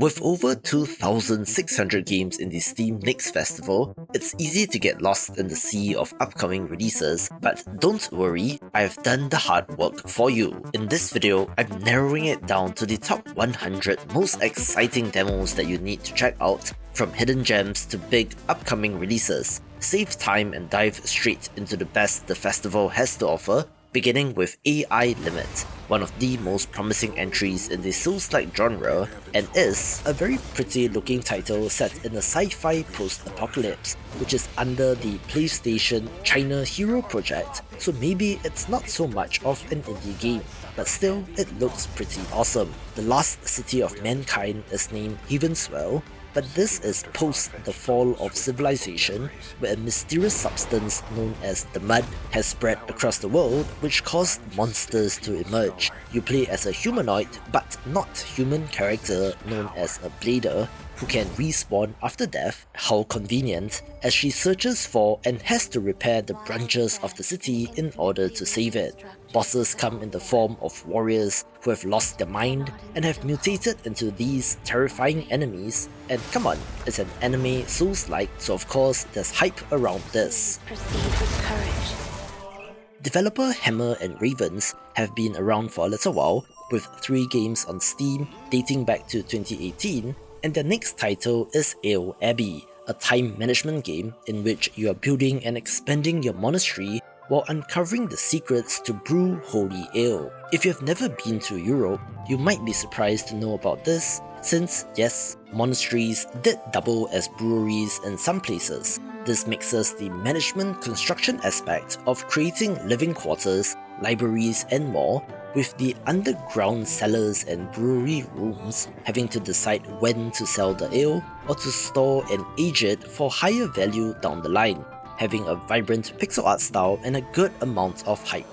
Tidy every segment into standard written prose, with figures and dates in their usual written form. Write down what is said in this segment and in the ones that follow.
With over 2,600 games in the Steam Next Festival, it's easy to get lost in the sea of upcoming releases, but don't worry, I've done the hard work for you. In this video, I'm narrowing it down to the top 100 most exciting demos that you need to check out, from hidden gems to big upcoming releases. Save time and dive straight into the best the festival has to offer, beginning with AI Limit, one of the most promising entries in the Souls-like genre, and is a very pretty looking title set in a sci-fi post-apocalypse, which is under the PlayStation China Hero project, so maybe it's not so much of an indie game, but still it looks pretty awesome. The last city of mankind is named Heavenswell, but this is post the fall of civilization, where a mysterious substance known as the Mud has spread across the world, which caused monsters to emerge. You play as a humanoid but not human character known as a Blader, who can respawn after death, how convenient, as she searches for and has to repair the branches of the city in order to save it. Bosses come in the form of warriors who have lost their mind and have mutated into these terrifying enemies, and come on, it's an anime Souls-like, so of course there's hype around this. Proceed with courage. Developer Hammer and Ravens have been around for a little while, with 3 games on Steam dating back to 2018, and their next title is Abbey, a time management game in which you are building and expanding your monastery while uncovering the secrets to brew holy ale. If you have never been to Europe, you might be surprised to know about this, since yes, monasteries did double as breweries in some places. This mixes the management construction aspect of creating living quarters, libraries and more, with the underground cellars and brewery rooms having to decide when to sell the ale or to store and age it for higher value down the line, having a vibrant pixel art style and a good amount of hype.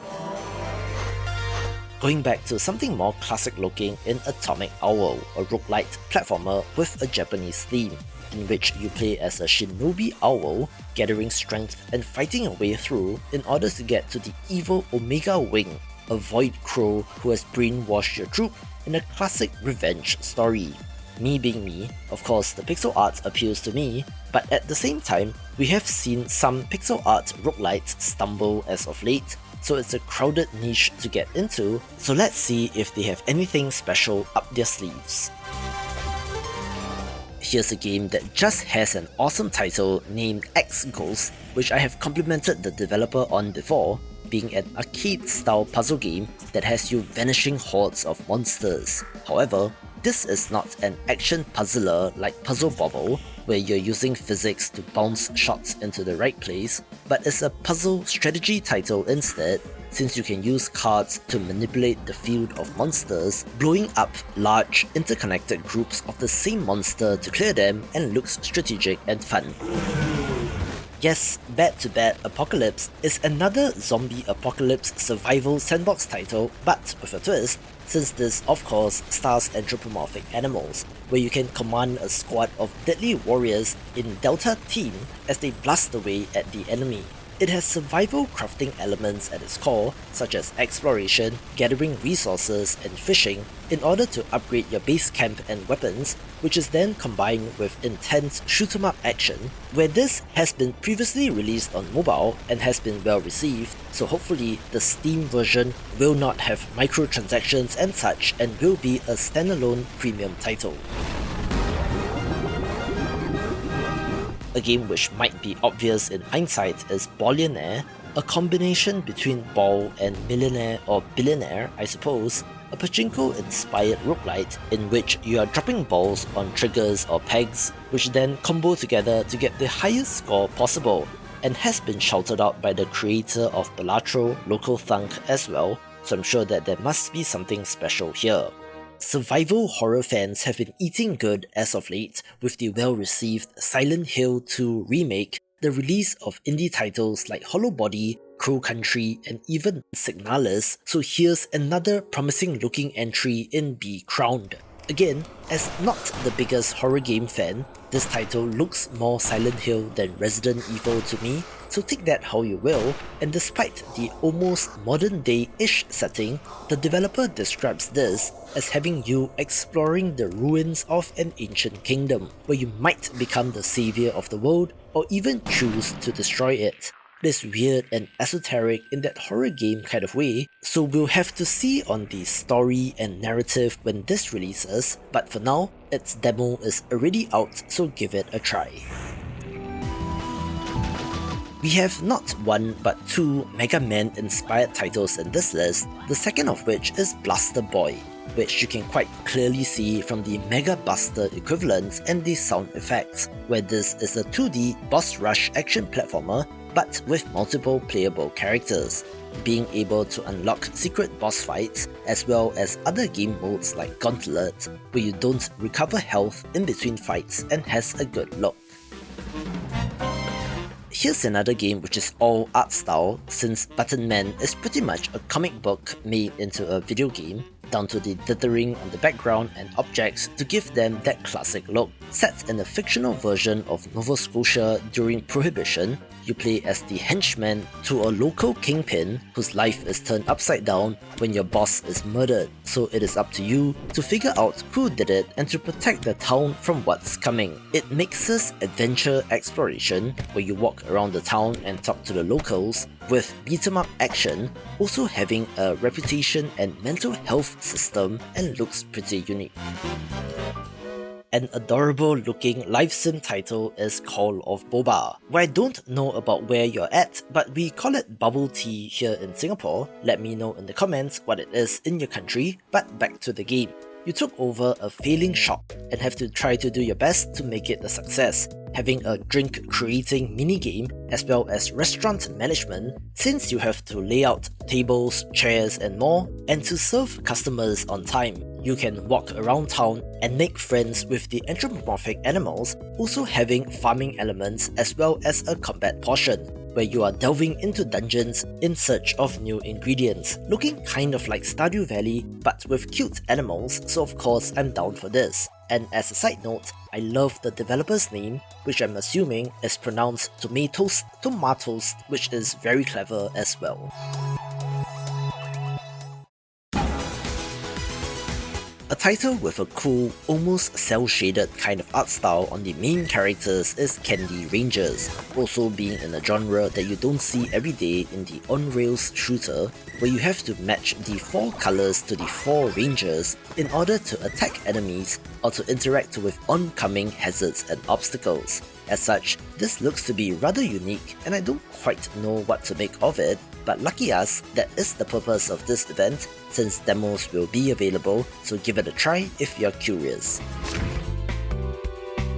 Going back to something more classic looking in Atomic Owl, a roguelite platformer with a Japanese theme, in which you play as a shinobi owl, gathering strength and fighting your way through in order to get to the evil Omega Wing, a void crow who has brainwashed your troop in a classic revenge story. Me being me, of course the pixel art appeals to me, but at the same time, we have seen some pixel art roguelites stumble as of late, so it's a crowded niche to get into, so let's see if they have anything special up their sleeves. Here's a game that just has an awesome title named X-Ghost, which I have complimented the developer on before, being an arcade-style puzzle game that has you vanishing hordes of monsters. However, this is not an action puzzler like Puzzle Bobble, where you're using physics to bounce shots into the right place, but is a puzzle strategy title instead, since you can use cards to manipulate the field of monsters, blowing up large interconnected groups of the same monster to clear them, and looks strategic and fun. Yes, Bad to Bad Apocalypse is another zombie apocalypse survival sandbox title, but with a twist, since this of course stars anthropomorphic animals, where you can command a squad of deadly warriors in Delta Team as they blast away at the enemy. It has survival crafting elements at its core, such as exploration, gathering resources, and fishing, in order to upgrade your base camp and weapons, which is then combined with intense shoot-'em-up action, where this has been previously released on mobile and has been well received, so hopefully the Steam version will not have microtransactions and such and will be a standalone premium title. A game which might be obvious in hindsight is Ballionaire, a combination between Ball and Millionaire or Billionaire, I suppose, a pachinko-inspired roguelite in which you are dropping balls on triggers or pegs, which then combo together to get the highest score possible, and has been shouted out by the creator of Balatro, Local Thunk as well, so I'm sure that there must be something special here. Survival horror fans have been eating good as of late with the well-received Silent Hill 2 remake, the release of indie titles like Hollow Body, Crow Country, and even Signalis, so here's another promising looking entry in BECROWNED. Again, as not the biggest horror game fan, this title looks more Silent Hill than Resident Evil to me, so take that how you will, and despite the almost modern day-ish setting, the developer describes this as having you exploring the ruins of an ancient kingdom, where you might become the savior of the world or even choose to destroy it. It is weird and esoteric in that horror game kind of way, so we'll have to see on the story and narrative when this releases, but for now, its demo is already out, so give it a try. We have not one but two Mega Man inspired titles in this list, the second of which is Blaster Boy, which you can quite clearly see from the Mega Buster equivalents and the sound effects, where this is a 2D boss rush action platformer but with multiple playable characters, being able to unlock secret boss fights as well as other game modes like Gauntlet, where you don't recover health in between fights and has a good look. Here's another game which is all art style, since Button Man is pretty much a comic book made into a video game, down to the dithering on the background and objects to give them that classic look. Set in a fictional version of Nova Scotia during Prohibition, you play as the henchman to a local kingpin whose life is turned upside down when your boss is murdered, so it is up to you to figure out who did it and to protect the town from what's coming. It mixes adventure exploration, where you walk around the town and talk to the locals, with beat-em-up action, also having a reputation and mental health system and looks pretty unique. An adorable looking live sim title is Call of Boba, where I don't know about where you're at, but we call it bubble tea here in Singapore. Let me know in the comments what it is in your country, but back to the game. You took over a failing shop and have to try to do your best to make it a success, having a drink creating minigame as well as restaurant management, since you have to lay out tables, chairs and more, and to serve customers on time. You can walk around town and make friends with the anthropomorphic animals, also having farming elements as well as a combat portion, where you are delving into dungeons in search of new ingredients, looking kind of like Stardew Valley but with cute animals, so of course I'm down for this. And as a side note, I love the developer's name, which I'm assuming is pronounced tomatoes, which is very clever as well. A title with a cool, almost cel-shaded kind of art style on the main characters is Candy Rangers, also being in a genre that you don't see every day in the on-rails shooter, where you have to match the 4 colors to the 4 rangers in order to attack enemies or to interact with oncoming hazards and obstacles. As such, this looks to be rather unique and I don't quite know what to make of it, but lucky us, that is the purpose of this event, since demos will be available, so give it a try if you're curious.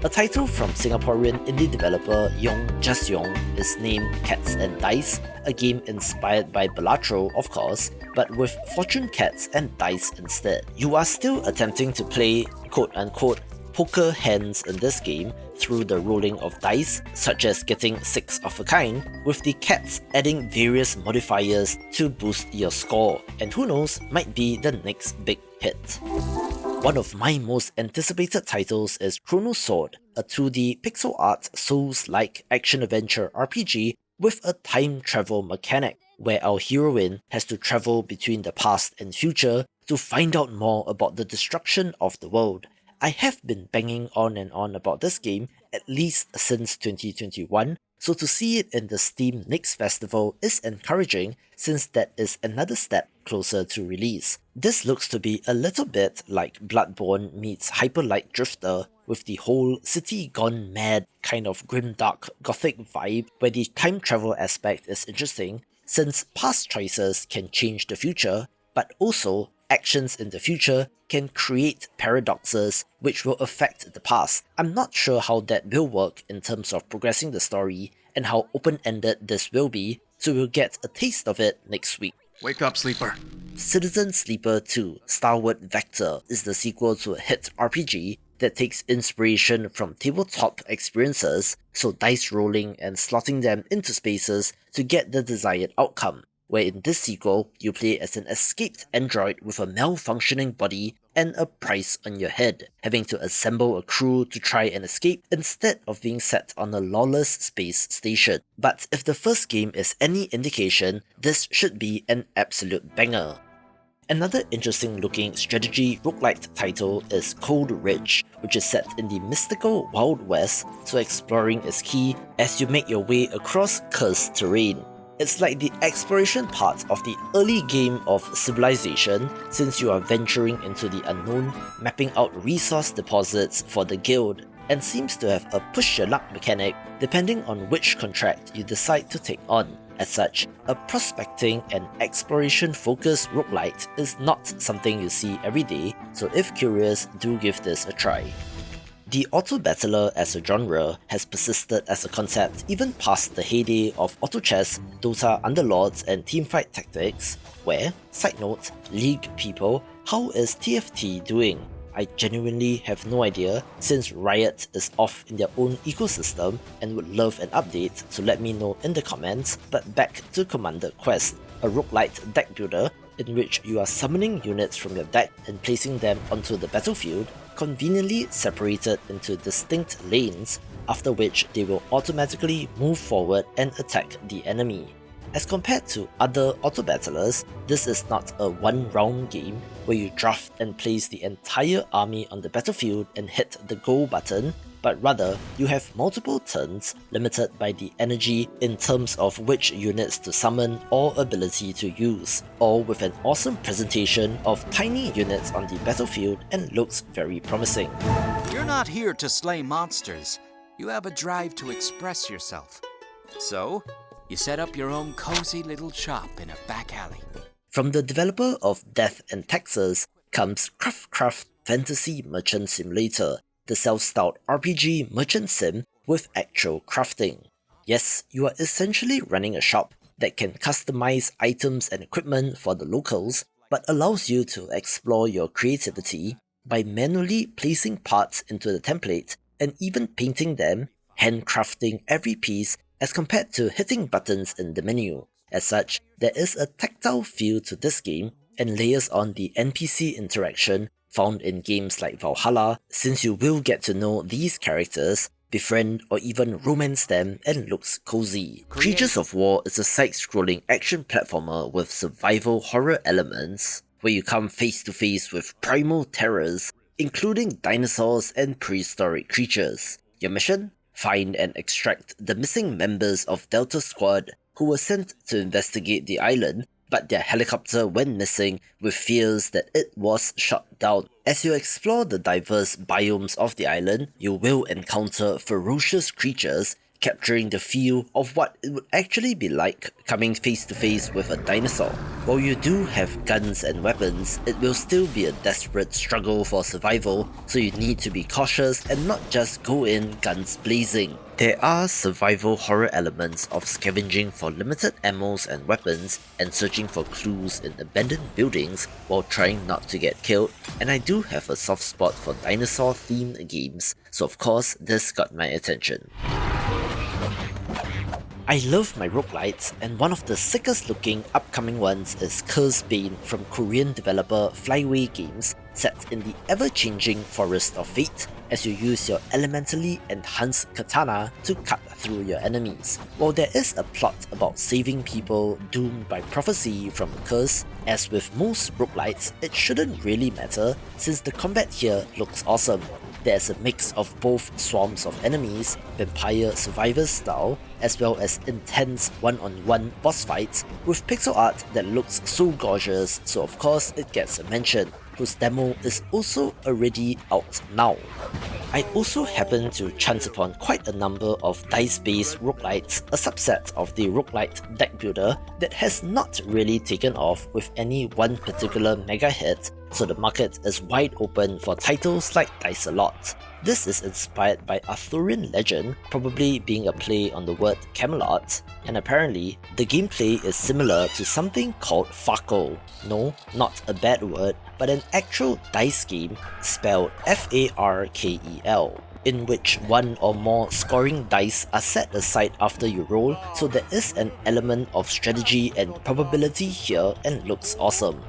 A title from Singaporean indie developer Yong Just Yong is named Cats and Dice, a game inspired by Balatro of course, but with fortune cats and dice instead. You are still attempting to play quote-unquote poker hands in this game through the rolling of dice, such as getting 6 of a kind, with the cats adding various modifiers to boost your score, and who knows, might be the next big hit. One of my most anticipated titles is Chrono Sword, a 2D pixel art Souls-like action-adventure RPG with a time travel mechanic, where our heroine has to travel between the past and future to find out more about the destruction of the world. I have been banging on and on about this game at least since 2021, so to see it in the Steam Next Festival is encouraging, since that is another step closer to release. This looks to be a little bit like Bloodborne meets Hyper Light Drifter, with the whole city gone mad kind of grimdark gothic vibe, where the time travel aspect is interesting, since past choices can change the future, but also actions in the future can create paradoxes which will affect the past. I'm not sure how that will work in terms of progressing the story and how open-ended this will be, so we'll get a taste of it next week. Wake up, sleeper. Citizen Sleeper 2 Starward Vector is the sequel to a hit RPG that takes inspiration from tabletop experiences, so dice rolling and slotting them into spaces to get the desired outcome, where in this sequel, you play as an escaped android with a malfunctioning body and a price on your head, having to assemble a crew to try and escape instead of being set on a lawless space station. But if the first game is any indication, this should be an absolute banger. Another interesting looking strategy roguelite title is ColdRidge, which is set in the mystical Wild West, so exploring is key as you make your way across cursed terrain. It's like the exploration part of the early game of Civilization, since you are venturing into the unknown, mapping out resource deposits for the guild, and seems to have a push your luck mechanic depending on which contract you decide to take on. As such, a prospecting and exploration focused roguelite is not something you see every day, so if curious, do give this a try. The auto-battler as a genre has persisted as a concept even past the heyday of auto chess, Dota Underlords and teamfight tactics, where, side note, League people, how is TFT doing? I genuinely have no idea since Riot is off in their own ecosystem and would love an update, so let me know in the comments. But back to Commander Quest, a roguelite deck builder in which you are summoning units from your deck and placing them onto the battlefield, conveniently separated into distinct lanes, after which they will automatically move forward and attack the enemy. As compared to other auto-battlers, this is not a one-round game where you draft and place the entire army on the battlefield and hit the go button, but rather you have multiple turns limited by the energy in terms of which units to summon or ability to use, all with an awesome presentation of tiny units on the battlefield and looks very promising. You're not here to slay monsters, you have a drive to express yourself. So, you set up your own cozy little shop in a back alley. From the developer of Death and Taxes comes Craft Fantasy Merchant Simulator, the self-styled RPG merchant sim with actual crafting. Yes, you are essentially running a shop that can customize items and equipment for the locals, but allows you to explore your creativity by manually placing parts into the template and even painting them, handcrafting every piece as compared to hitting buttons in the menu. As such, there is a tactile feel to this game and layers on the NPC interaction found in games like Valhalla, since you will get to know these characters, befriend or even romance them, and looks cozy. Creatures of War is a side-scrolling action platformer with survival horror elements, where you come face to face with primal terrors, including dinosaurs and prehistoric creatures. Your mission? Find and extract the missing members of Delta Squad who were sent to investigate the island, but their helicopter went missing with fears that it was shot down. As you explore the diverse biomes of the island, you will encounter ferocious creatures, capturing the feel of what it would actually be like coming face to face with a dinosaur. While you do have guns and weapons, it will still be a desperate struggle for survival, so you need to be cautious and not just go in guns blazing. There are survival horror elements of scavenging for limited ammos and weapons and searching for clues in abandoned buildings while trying not to get killed, and I do have a soft spot for dinosaur themed games, so of course this got my attention. I love my roguelites, and one of the sickest looking upcoming ones is Cursebane from Korean developer Flyway Games, set in the ever-changing Forest of Fate as you use your elementally enhanced katana to cut through your enemies. While there is a plot about saving people doomed by prophecy from a curse, as with most roguelites, it shouldn't really matter since the combat here looks awesome. There's a mix of both swarms of enemies, vampire survivor style, as well as intense one-on-one boss fights with pixel art that looks so gorgeous, so of course it gets a mention, whose demo is also already out now. I also happen to chance upon quite a number of dice-based roguelites, a subset of the roguelite deck builder that has not really taken off with any one particular mega hit, so the market is wide open for titles like Dicealot. This is inspired by Arthurian legend, probably being a play on the word Camelot, and apparently the gameplay is similar to something called Farkle. No, not a bad word, but an actual dice game spelled Farkel, in which one or more scoring dice are set aside after you roll, so there is an element of strategy and probability here and looks awesome.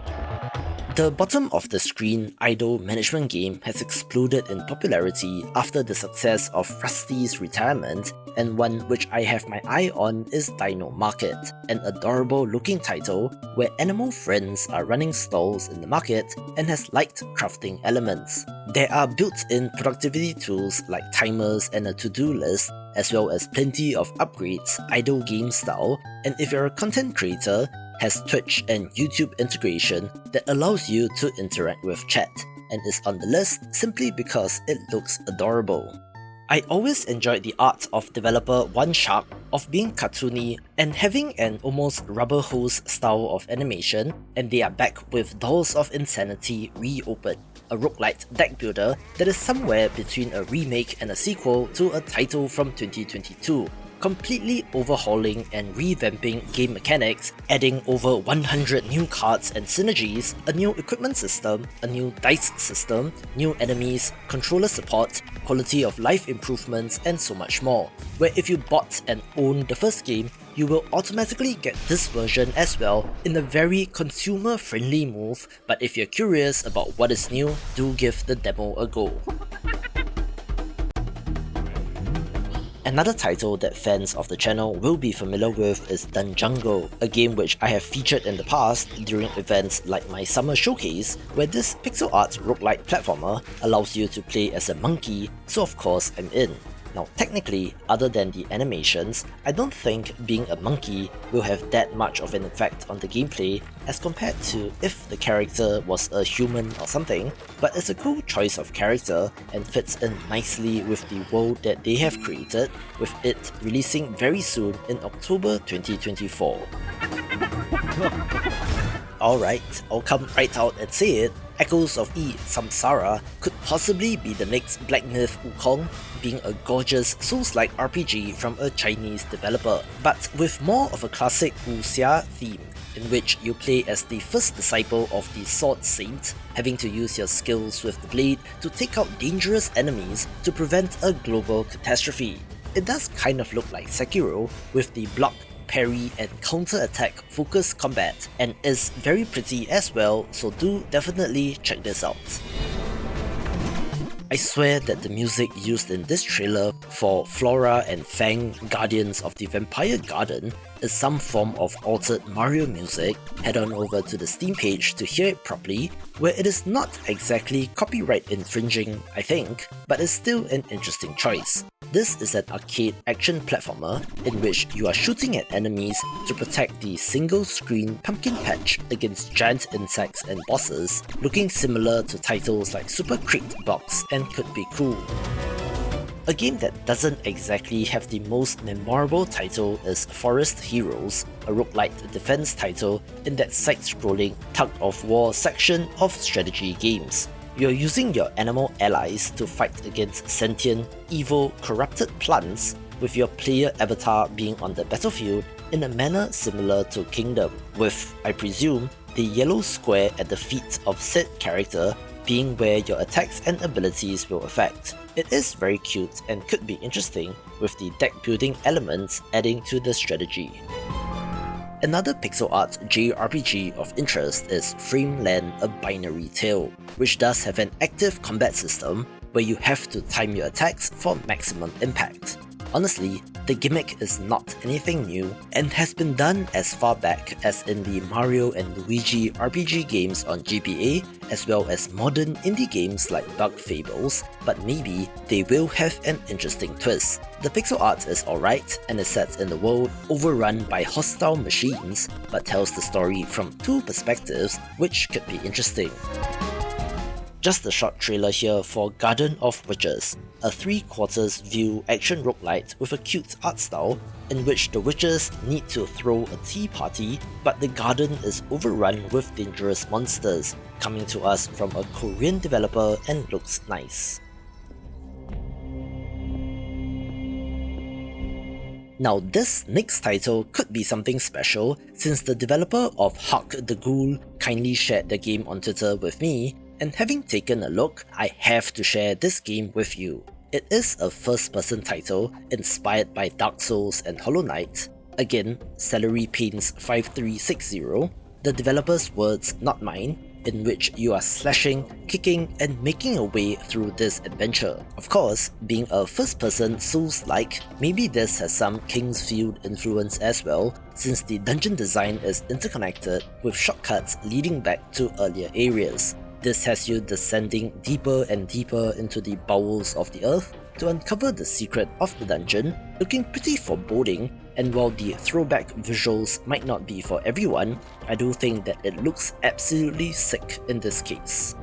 The bottom of the screen idle management game has exploded in popularity after the success of Rusty's retirement, and one which I have my eye on is Dino Market, an adorable looking title where animal friends are running stalls in the market and has light crafting elements. There are built-in productivity tools like timers and a to-do list, as well as plenty of upgrades idle game style, and if you're a content creator, has Twitch and YouTube integration that allows you to interact with chat, and is on the list simply because it looks adorable. I always enjoyed the art of developer One Shark of being cartoony and having an almost rubber hose style of animation, and they are back with Dolls of Insanity Reopened, a roguelite deck builder that is somewhere between a remake and a sequel to a title from 2022. Completely overhauling and revamping game mechanics, adding over 100 new cards and synergies, a new equipment system, a new dice system, new enemies, controller support, quality of life improvements, and so much more. Where if you bought and owned the first game, you will automatically get this version as well in a very consumer-friendly move, but if you're curious about what is new, do give the demo a go. Another title that fans of the channel will be familiar with is Dunjungle, a game which I have featured in the past during events like my summer showcase, where this pixel art roguelike platformer allows you to play as a monkey, so of course I'm in. Now technically, other than the animations, I don't think being a monkey will have that much of an effect on the gameplay as compared to if the character was a human or something, but it's a cool choice of character and fits in nicely with the world that they have created, with it releasing very soon in October 2024. Alright, I'll come right out and say it. Echoes of Samsara could possibly be the next Black Myth Wukong, being a gorgeous Souls-like RPG from a Chinese developer, but with more of a classic wuxia theme, in which you play as the first disciple of the Sword Saint, having to use your skills with the blade to take out dangerous enemies to prevent a global catastrophe. It does kind of look like Sekiro, with the block, parry and counter-attack focused combat, and is very pretty as well, so do definitely check this out. I swear that the music used in this trailer for Flora and Fang, Guardians of the Vampire Garden, is some form of altered Mario music. Head on over to the Steam page to hear it properly, where it is not exactly copyright infringing, I think, but is still an interesting choice. This is an arcade action platformer in which you are shooting at enemies to protect the single-screen pumpkin patch against giant insects and bosses, looking similar to titles like Super Crate Box and could be cool. A game that doesn't exactly have the most memorable title is Forest Heroes, a roguelite defense title in that side-scrolling tug-of-war section of strategy games. You're using your animal allies to fight against sentient, evil, corrupted plants, with your player avatar being on the battlefield in a manner similar to Kingdom, with, I presume, the yellow square at the feet of said character being where your attacks and abilities will affect. It is very cute and could be interesting, with the deck building elements adding to the strategy. Another pixel art JRPG of interest is Frameland: A Binary Tale, which does have an active combat system where you have to time your attacks for maximum impact. Honestly, the gimmick is not anything new and has been done as far back as in the Mario and Luigi RPG games on GBA, as well as modern indie games like Bug Fables, but maybe they will have an interesting twist. The pixel art is alright and is set in a world overrun by hostile machines, but tells the story from two perspectives, which could be interesting. Just a short trailer here for Garden of Witches, a 3/4 view action roguelite with a cute art style in which the witches need to throw a tea party, but the garden is overrun with dangerous monsters, coming to us from a Korean developer and looks nice. Now this next title could be something special since the developer of HARK the GHOUL kindly shared the game on Twitter with me, and having taken a look, I have to share this game with you. It is a first-person title inspired by Dark Souls and Hollow Knight. Again, Celery Pains 5360, the developer's words, not mine, in which you are slashing, kicking, and making your way through this adventure. Of course, being a first-person Souls-like, maybe this has some King's Field influence as well, since the dungeon design is interconnected with shortcuts leading back to earlier areas. This has you descending deeper and deeper into the bowels of the earth to uncover the secret of the dungeon, looking pretty foreboding, and while the throwback visuals might not be for everyone, I do think that it looks absolutely sick in this case.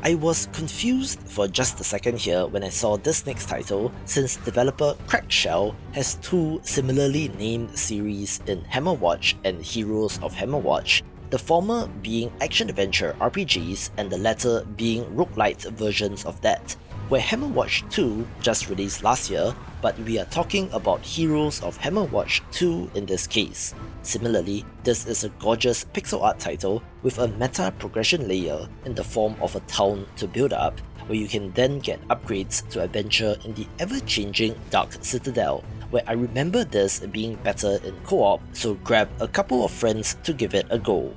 I was confused for just a second here when I saw this next title, since developer Cracked Shell has two similarly named series in Hammerwatch and Heroes of Hammerwatch, the former being action-adventure RPGs and the latter being roguelite versions of that, where Hammerwatch II just released last year, but we are talking about Heroes of Hammerwatch II in this case. Similarly, this is a gorgeous pixel art title with a meta progression layer in the form of a town to build up, where you can then get upgrades to adventure in the ever-changing Dark Citadel, where I remember this being better in co-op, so grab a couple of friends to give it a go.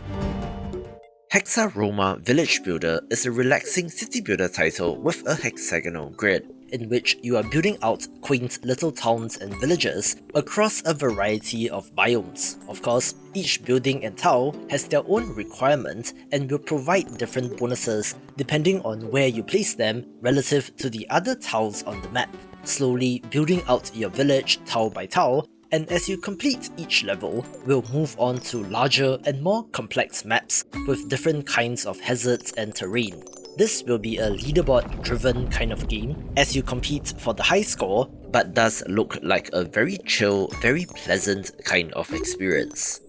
Hexaroma Village Builder is a relaxing city builder title with a hexagonal grid, in which you are building out quaint little towns and villages across a variety of biomes. Of course, each building and tile has their own requirement and will provide different bonuses depending on where you place them relative to the other tiles on the map, slowly building out your village tile by tile, and as you complete each level, we'll move on to larger and more complex maps with different kinds of hazards and terrain. This will be a leaderboard-driven kind of game as you compete for the high score, but does look like a very chill, very pleasant kind of experience.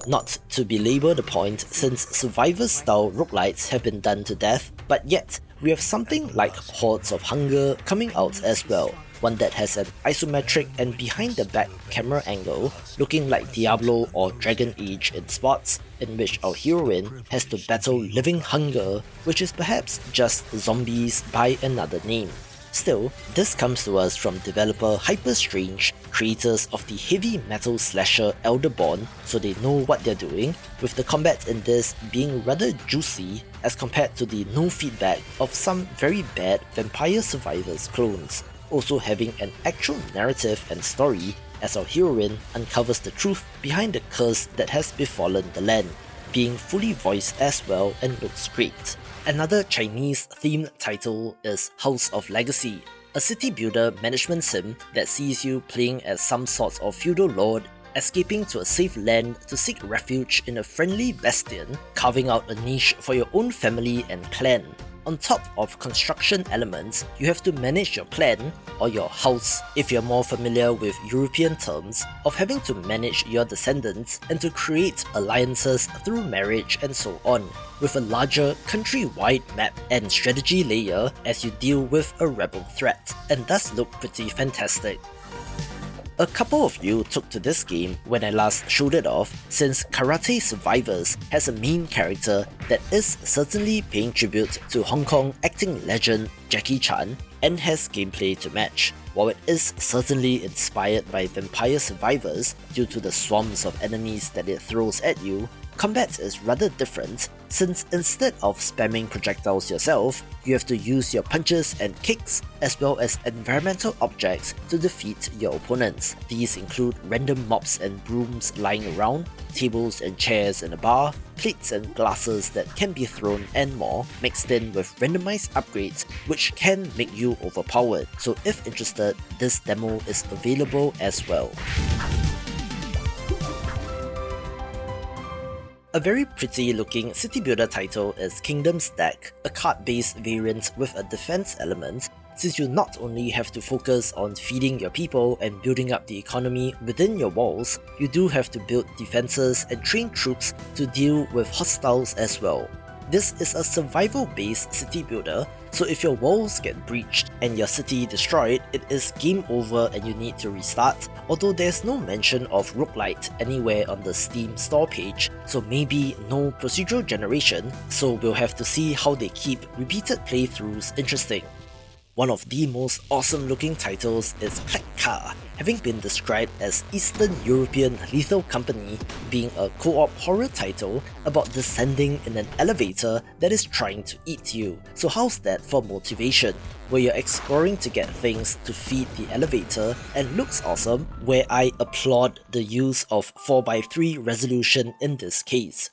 Not to belabor the point, since Survivor-style roguelites have been done to death, but yet we have something like Hordes of Hunger coming out as well, one that has an isometric and behind-the-back camera angle, looking like Diablo or Dragon Age in spots, in which our heroine has to battle living hunger, which is perhaps just zombies by another name. Still, this comes to us from developer Hyperstrange, creators of the heavy metal slasher Elderborn, so they know what they're doing, with the combat in this being rather juicy as compared to the no feedback of some very bad Vampire Survivors clones, also having an actual narrative and story as our heroine uncovers the truth behind the curse that has befallen the land, being fully voiced as well and looks great. Another Chinese-themed title is House of Legacy, a city builder management sim that sees you playing as some sort of feudal lord, escaping to a safe land to seek refuge in a friendly bastion, carving out a niche for your own family and clan. On top of construction elements, you have to manage your clan, or your house if you're more familiar with European terms, of having to manage your descendants and to create alliances through marriage and so on, with a larger country-wide map and strategy layer as you deal with a rebel threat, and does look pretty fantastic. A couple of you took to this game when I last showed it off, since Karate Survivors has a main character that is certainly paying tribute to Hong Kong acting legend Jackie Chan and has gameplay to match. While it is certainly inspired by Vampire Survivors due to the swarms of enemies that it throws at you, combat is rather different, since instead of spamming projectiles yourself, you have to use your punches and kicks as well as environmental objects to defeat your opponents. These include random mobs and brooms lying around, tables and chairs in a bar, plates and glasses that can be thrown and more, mixed in with randomized upgrades which can make you overpowered. So if interested, this demo is available as well. A very pretty looking city builder title is Kingdom Stack, a card-based variant with a defense element, since you not only have to focus on feeding your people and building up the economy within your walls, you do have to build defenses and train troops to deal with hostiles as well. This is a survival-based city builder, so if your walls get breached and your city destroyed, it is game over and you need to restart, although there's no mention of roguelite anywhere on the Steam store page, so maybe no procedural generation, so we'll have to see how they keep repeated playthroughs interesting. One of the most awesome looking titles is KLETKA, KLETKA, having been described as Eastern European Lethal Company, being a co-op horror title about descending in an elevator that is trying to eat you. So how's that for motivation? Where you're exploring to get things to feed the elevator and looks awesome, where I applaud the use of 4:3 resolution in this case.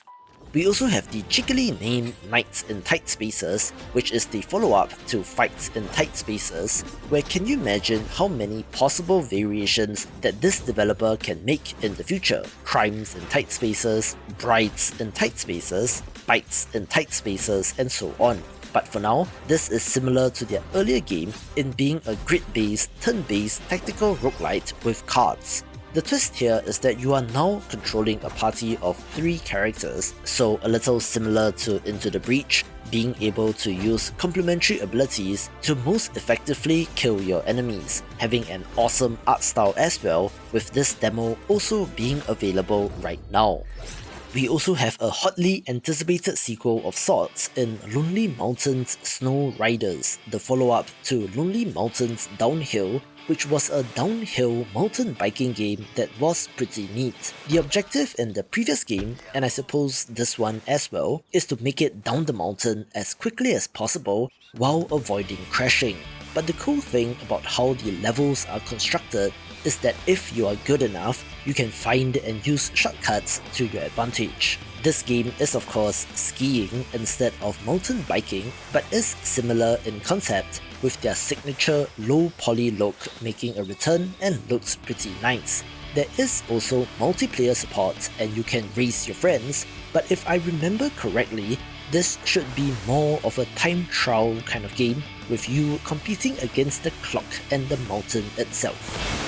We also have the cheekily named Nights in Tight Spaces, which is the follow-up to Fights in Tight Spaces, where can you imagine how many possible variations that this developer can make in the future? Crimes in tight spaces, brides in tight spaces, bites in tight spaces, and so on. But for now, this is similar to their earlier game in being a grid-based, turn-based tactical roguelite with cards. The twist here is that you are now controlling a party of 3 characters, so a little similar to Into the Breach, being able to use complementary abilities to most effectively kill your enemies, having an awesome art style as well, with this demo also being available right now. We also have a hotly anticipated sequel of sorts in Lonely Mountains Snow Riders, the follow-up to Lonely Mountains Downhill, which was a downhill mountain biking game that was pretty neat. The objective in the previous game, and I suppose this one as well, is to make it down the mountain as quickly as possible while avoiding crashing. But the cool thing about how the levels are constructed is that if you are good enough, you can find and use shortcuts to your advantage. This game is of course skiing instead of mountain biking, but is similar in concept, with their signature low poly look making a return and looks pretty nice. There is also multiplayer support and you can race your friends, but if I remember correctly, this should be more of a time trial kind of game, with you competing against the clock and the mountain itself.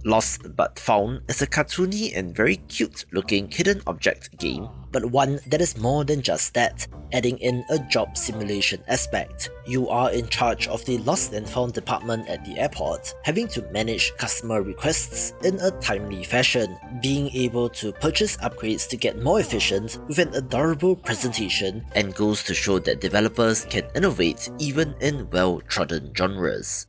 Lost But Found is a cartoony and very cute looking hidden object game, but one that is more than just that, adding in a job simulation aspect. You are in charge of the Lost and Found department at the airport, having to manage customer requests in a timely fashion, being able to purchase upgrades to get more efficient with an adorable presentation, and goes to show that developers can innovate even in well-trodden genres.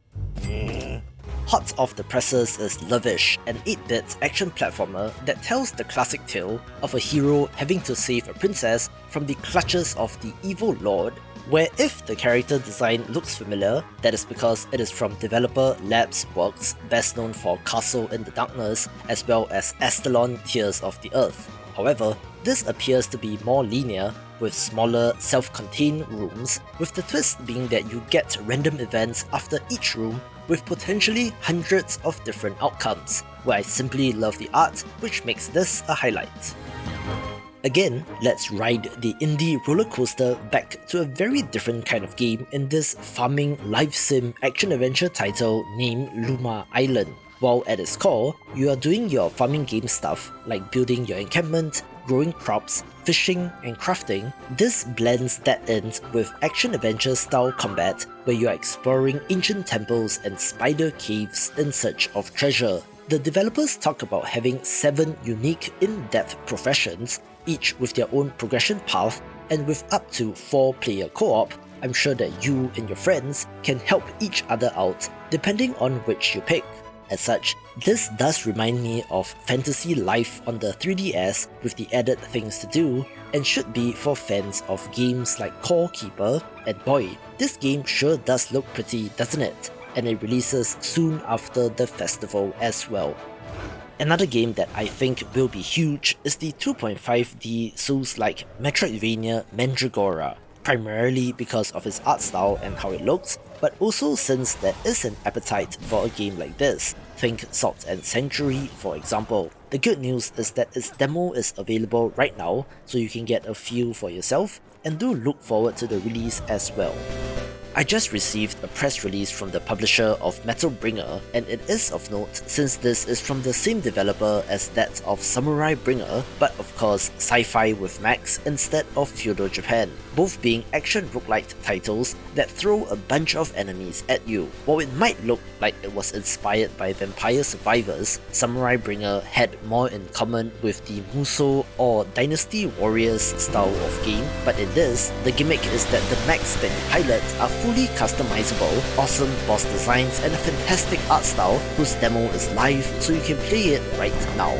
Hot off the presses is Lovish, an 8-bit action platformer that tells the classic tale of a hero having to save a princess from the clutches of the evil lord, where if the character design looks familiar, that is because it is from developer Labs Works, best known for Castle in the Darkness, as well as Astalon Tears of the Earth. However, this appears to be more linear, with smaller, self-contained rooms, with the twist being that you get random events after each room with potentially hundreds of different outcomes, where I simply love the art, which makes this a highlight. Again, let's ride the indie roller coaster back to a very different kind of game in this farming live sim action-adventure title named Luma Island. While at its core, you are doing your farming game stuff like building your encampment, growing crops, fishing, and crafting. This blends that in with action-adventure style combat where you are exploring ancient temples and spider caves in search of treasure. The developers talk about having 7 unique in-depth professions, each with their own progression path, and with up to 4-player co-op. I'm sure that you and your friends can help each other out depending on which you pick. As such, this does remind me of Fantasy Life on the 3DS with the added things to do, and should be for fans of games like Core Keeper, and boy, this game sure does look pretty, doesn't it? And it releases soon after the festival as well. Another game that I think will be huge is the 2.5D Souls-like Metroidvania Mandragora, primarily because of its art style and how it looks, but also since there is an appetite for a game like this. Think Salt and Sanctuary, for example. The good news is that its demo is available right now, so you can get a feel for yourself, and do look forward to the release as well. I just received a press release from the publisher of Metal Bringer, and it is of note since this is from the same developer as that of Samurai Bringer, but of course sci-fi with Max instead of feudal Japan, both being action roguelite titles that throw a bunch of enemies at you. While it might look like it was inspired by Vampire Survivors, Samurai Bringer had more in common with the Musou or Dynasty Warriors style of game, but in this, the gimmick is that the mechs that you pilot are fully customizable, awesome boss designs and a fantastic art style whose demo is live so you can play it right now.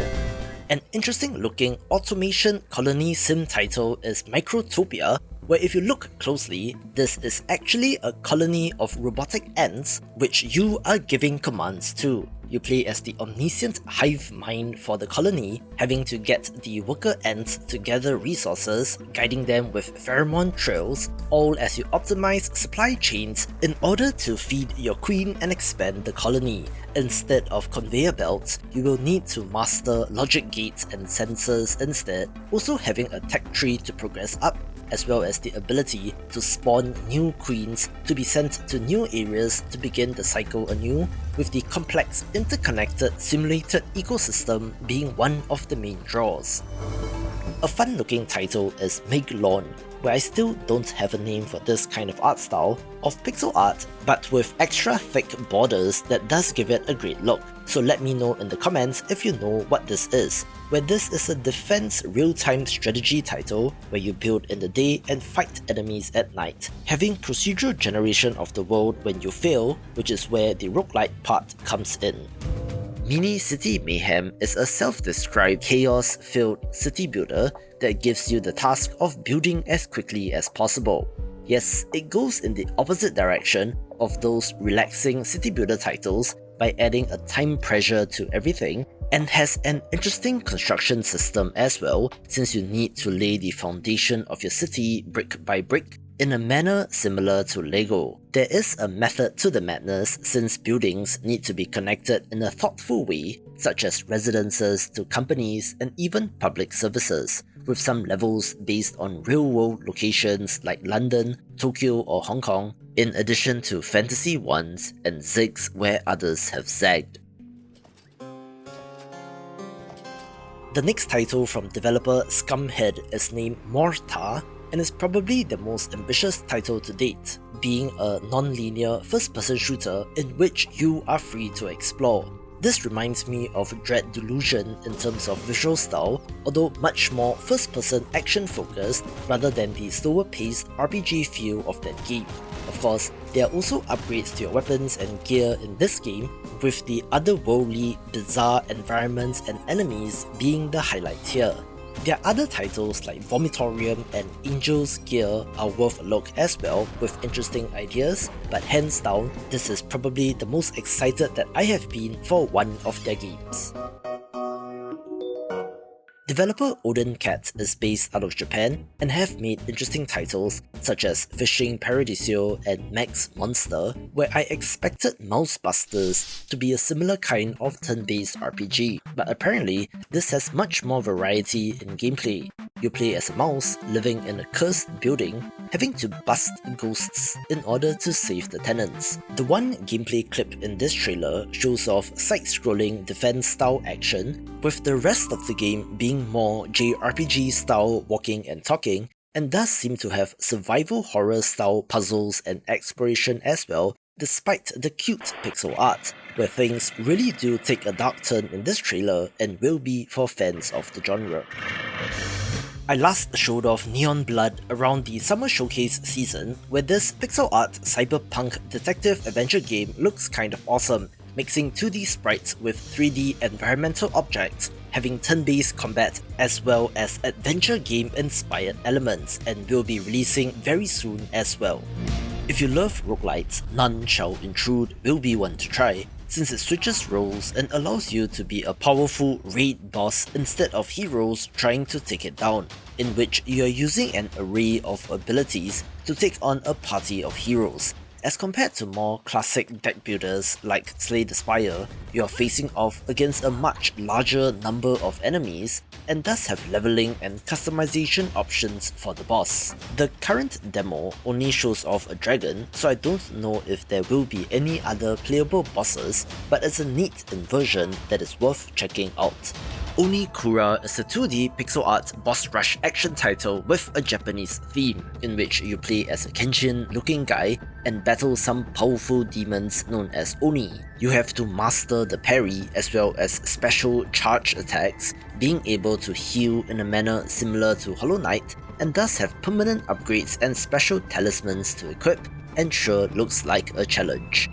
An interesting looking automation colony sim title is Microtopia, where if you look closely, this is actually a colony of robotic ants which you are giving commands to. You play as the omniscient hive mind for the colony, having to get the worker ants to gather resources, guiding them with pheromone trails, all as you optimize supply chains in order to feed your queen and expand the colony. Instead of conveyor belts, you will need to master logic gates and sensors instead, also having a tech tree to progress up, as well as the ability to spawn new queens to be sent to new areas to begin the cycle anew, with the complex interconnected simulated ecosystem being one of the main draws. A fun looking title is MIGLORN, where I still don't have a name for this kind of art style of pixel art, but with extra thick borders that does give it a great look. So let me know in the comments if you know what this is, where this is a defense real-time strategy title where you build in the day and fight enemies at night, having procedural generation of the world when you fail, which is where the roguelite part comes in. Mini City Mayhem is a self-described chaos-filled city builder that gives you the task of building as quickly as possible. Yes, it goes in the opposite direction of those relaxing city builder titles by adding a time pressure to everything, and has an interesting construction system as well, since you need to lay the foundation of your city brick by brick in a manner similar to Lego. There is a method to the madness, since buildings need to be connected in a thoughtful way, such as residences to companies and even public services, with some levels based on real-world locations like London, Tokyo or Hong Kong, in addition to fantasy ones and zigs where others have zagged. The next title from developer Scumhead is named Mohrta, and is probably the most ambitious title to date, being a non-linear first-person shooter in which you are free to explore. This reminds me of Dread Delusion in terms of visual style, although much more first-person action-focused rather than the slower-paced RPG feel of that game. Of course, there are also upgrades to your weapons and gear in this game, with the otherworldly, bizarre environments and enemies being the highlight here. Their other titles like Vomitorium and Angel's Gear are worth a look as well, with interesting ideas, but hands down, this is probably the most excited that I have been for one of their games. Developer Odin Cat is based out of Japan and have made interesting titles such as Fishing Paradiso and Max Monster, where I expected Mousebusters to be a similar kind of turn-based RPG, but apparently this has much more variety in gameplay. You play as a mouse living in a cursed building, having to bust ghosts in order to save the tenants. The one gameplay clip in this trailer shows off side-scrolling defense-style action, with the rest of the game being more JRPG-style walking and talking, and does seem to have survival horror-style puzzles and exploration as well, despite the cute pixel art, where things really do take a dark turn in this trailer and will be for fans of the genre. I last showed off Neon Blood around the Summer Showcase season, where this pixel art cyberpunk detective adventure game looks kind of awesome, mixing 2D sprites with 3D environmental objects, having turn-based combat as well as adventure game inspired elements, and will be releasing very soon as well. If you love roguelites, None Shall Intrude will be one to try, since it switches roles and allows you to be a powerful raid boss instead of heroes trying to take it down, in which you are using an array of abilities to take on a party of heroes. As compared to more classic deck builders like Slay the Spire, you are facing off against a much larger number of enemies and thus have leveling and customization options for the boss. The current demo only shows off a dragon, so I don't know if there will be any other playable bosses, but it's a neat inversion that is worth checking out. Onikura is a 2D pixel art boss rush action title with a Japanese theme, in which you play as a Kenshin looking guy and battle some powerful demons known as Oni. You have to master the parry as well as special charge attacks, being able to heal in a manner similar to Hollow Knight, and thus have permanent upgrades and special talismans to equip, and sure looks like a challenge.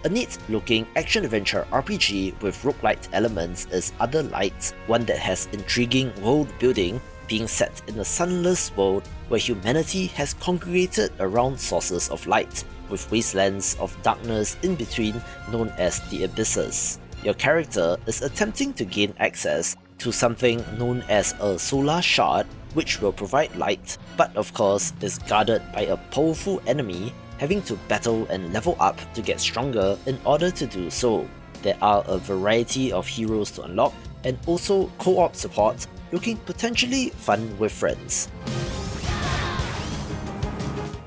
A neat looking action-adventure RPG with roguelite elements is Other Lights, one that has intriguing world building, being set in a sunless world where humanity has congregated around sources of light, with wastelands of darkness in between known as the Abysses. Your character is attempting to gain access to something known as a solar shard, which will provide light, but of course is guarded by a powerful enemy, having to battle and level up to get stronger in order to do so. There are a variety of heroes to unlock, and also co-op support, looking potentially fun with friends.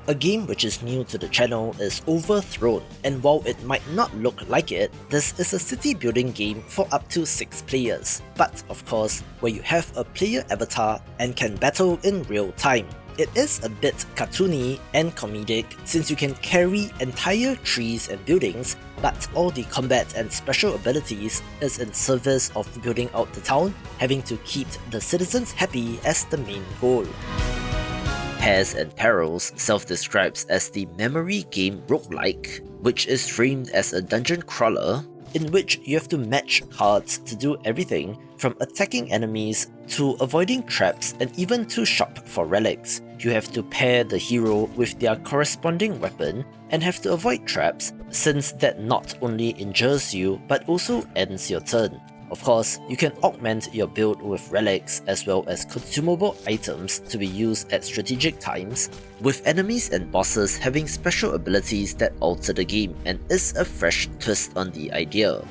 A game which is new to the channel is Overthrown, and while it might not look like it, this is a city building game for up to 6 players, but of course where you have a player avatar and can battle in real time. It is a bit cartoony and comedic since you can carry entire trees and buildings, but all the combat and special abilities is in service of building out the town, having to keep the citizens happy as the main goal. Pairs and Perils self-describes as the memory game roguelike, which is framed as a dungeon crawler in which you have to match cards to do everything from attacking enemies to avoiding traps and even to shop for relics. You have to pair the hero with their corresponding weapon and have to avoid traps, since that not only injures you but also ends your turn. Of course, you can augment your build with relics as well as consumable items to be used at strategic times, with enemies and bosses having special abilities that alter the game and is a fresh twist on the idea.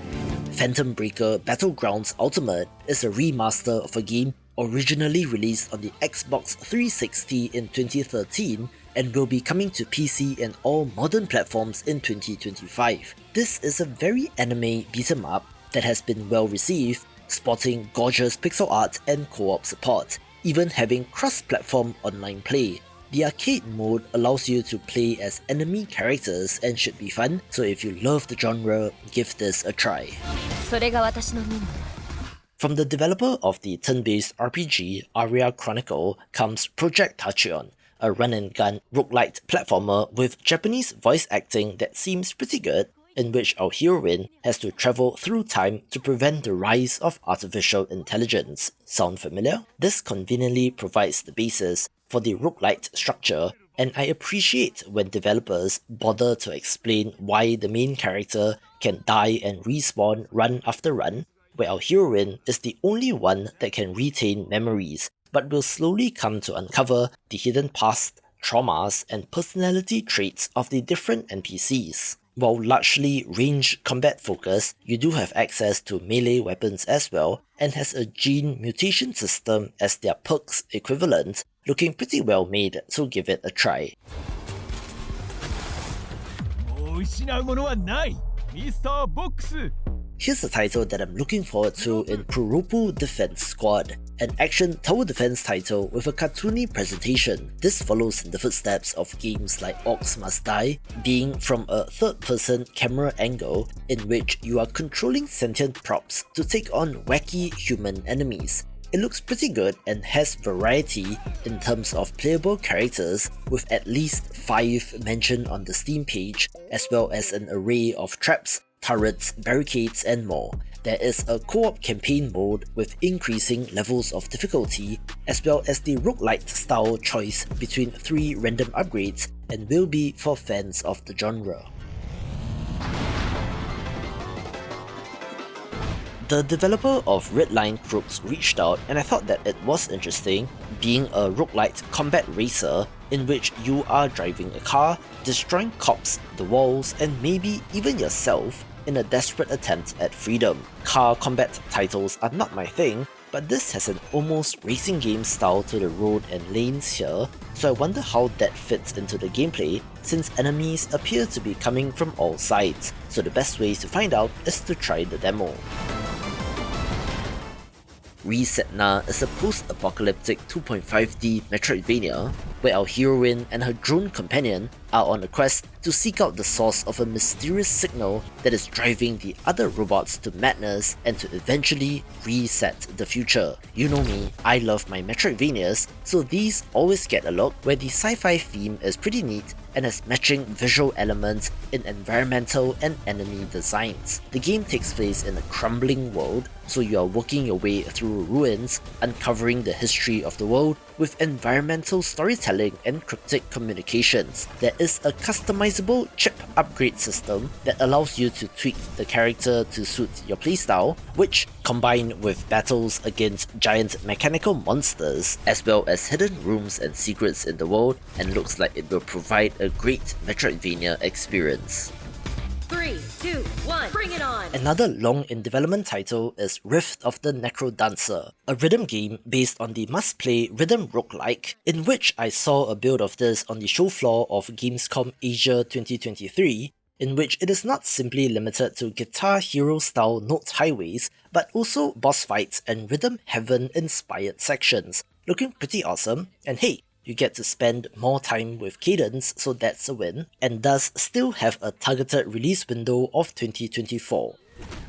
Phantom Breaker Battlegrounds Ultimate is a remaster of a game originally released on the Xbox 360 in 2013 and will be coming to PC and all modern platforms in 2025. This is a very anime beat-em up that has been well received, sporting gorgeous pixel art and co-op support, even having cross-platform online play. The arcade mode allows you to play as enemy characters and should be fun, so if you love the genre, give this a try. From the developer of the turn-based RPG Aria Chronicle comes Project Tachyon, a run-and-gun roguelite platformer with Japanese voice acting that seems pretty good, in which our heroine has to travel through time to prevent the rise of artificial intelligence. Sound familiar? This conveniently provides the basis for the roguelite structure, and I appreciate when developers bother to explain why the main character can die and respawn run after run, where our heroine is the only one that can retain memories, but will slowly come to uncover the hidden past, traumas, and personality traits of the different NPCs. While largely range combat focused, you do have access to melee weapons as well, and has a gene mutation system as their perks equivalent, looking pretty well made, so give it a try. Here's a title that I'm looking forward to in Puropu Defense Squad, an action tower defense title with a cartoony presentation. This follows in the footsteps of games like Orcs Must Die, being from a third-person camera angle in which you are controlling sentient props to take on wacky human enemies. It looks pretty good and has variety in terms of playable characters, with at least 5 mentioned on the Steam page, as well as an array of traps, turrets, barricades, and more. There is a co-op campaign mode with increasing levels of difficulty, as well as the roguelite style choice between 3 random upgrades, and will be for fans of the genre. The developer of Redline Crooks reached out, and I thought that it was interesting, being a roguelite combat racer in which you are driving a car, destroying cops, the walls, and maybe even yourself in a desperate attempt at freedom. Car combat titles are not my thing, but this has an almost racing game style to the road and lanes here, so I wonder how that fits into the gameplay, since enemies appear to be coming from all sides, so the best way to find out is to try the demo. Resetna is a post-apocalyptic 2.5D Metroidvania, where our heroine and her drone companion are on a quest to seek out the source of a mysterious signal that is driving the other robots to madness and to eventually reset the future. You know me, I love my Metroidvanias, so these always get a look, where the sci-fi theme is pretty neat and has matching visual elements in environmental and enemy designs. The game takes place in a crumbling world, so you are working your way through ruins, uncovering the history of the world with environmental storytelling and cryptic communications. There is a customizable chip upgrade system that allows you to tweak the character to suit your playstyle, which, combined with battles against giant mechanical monsters, as well as hidden rooms and secrets in the world, and looks like it will provide a great Metroidvania experience. 3, 2, 1, bring it on! Another long in development title is Rift of the Necrodancer, a rhythm game based on the must-play rhythm roguelike, in which I saw a build of this on the show floor of Gamescom Asia 2023, in which it is not simply limited to Guitar Hero style note highways, but also boss fights and Rhythm Heaven inspired sections, looking pretty awesome. And hey, you get to spend more time with Cadence, so that's a win, and does still have a targeted release window of 2024.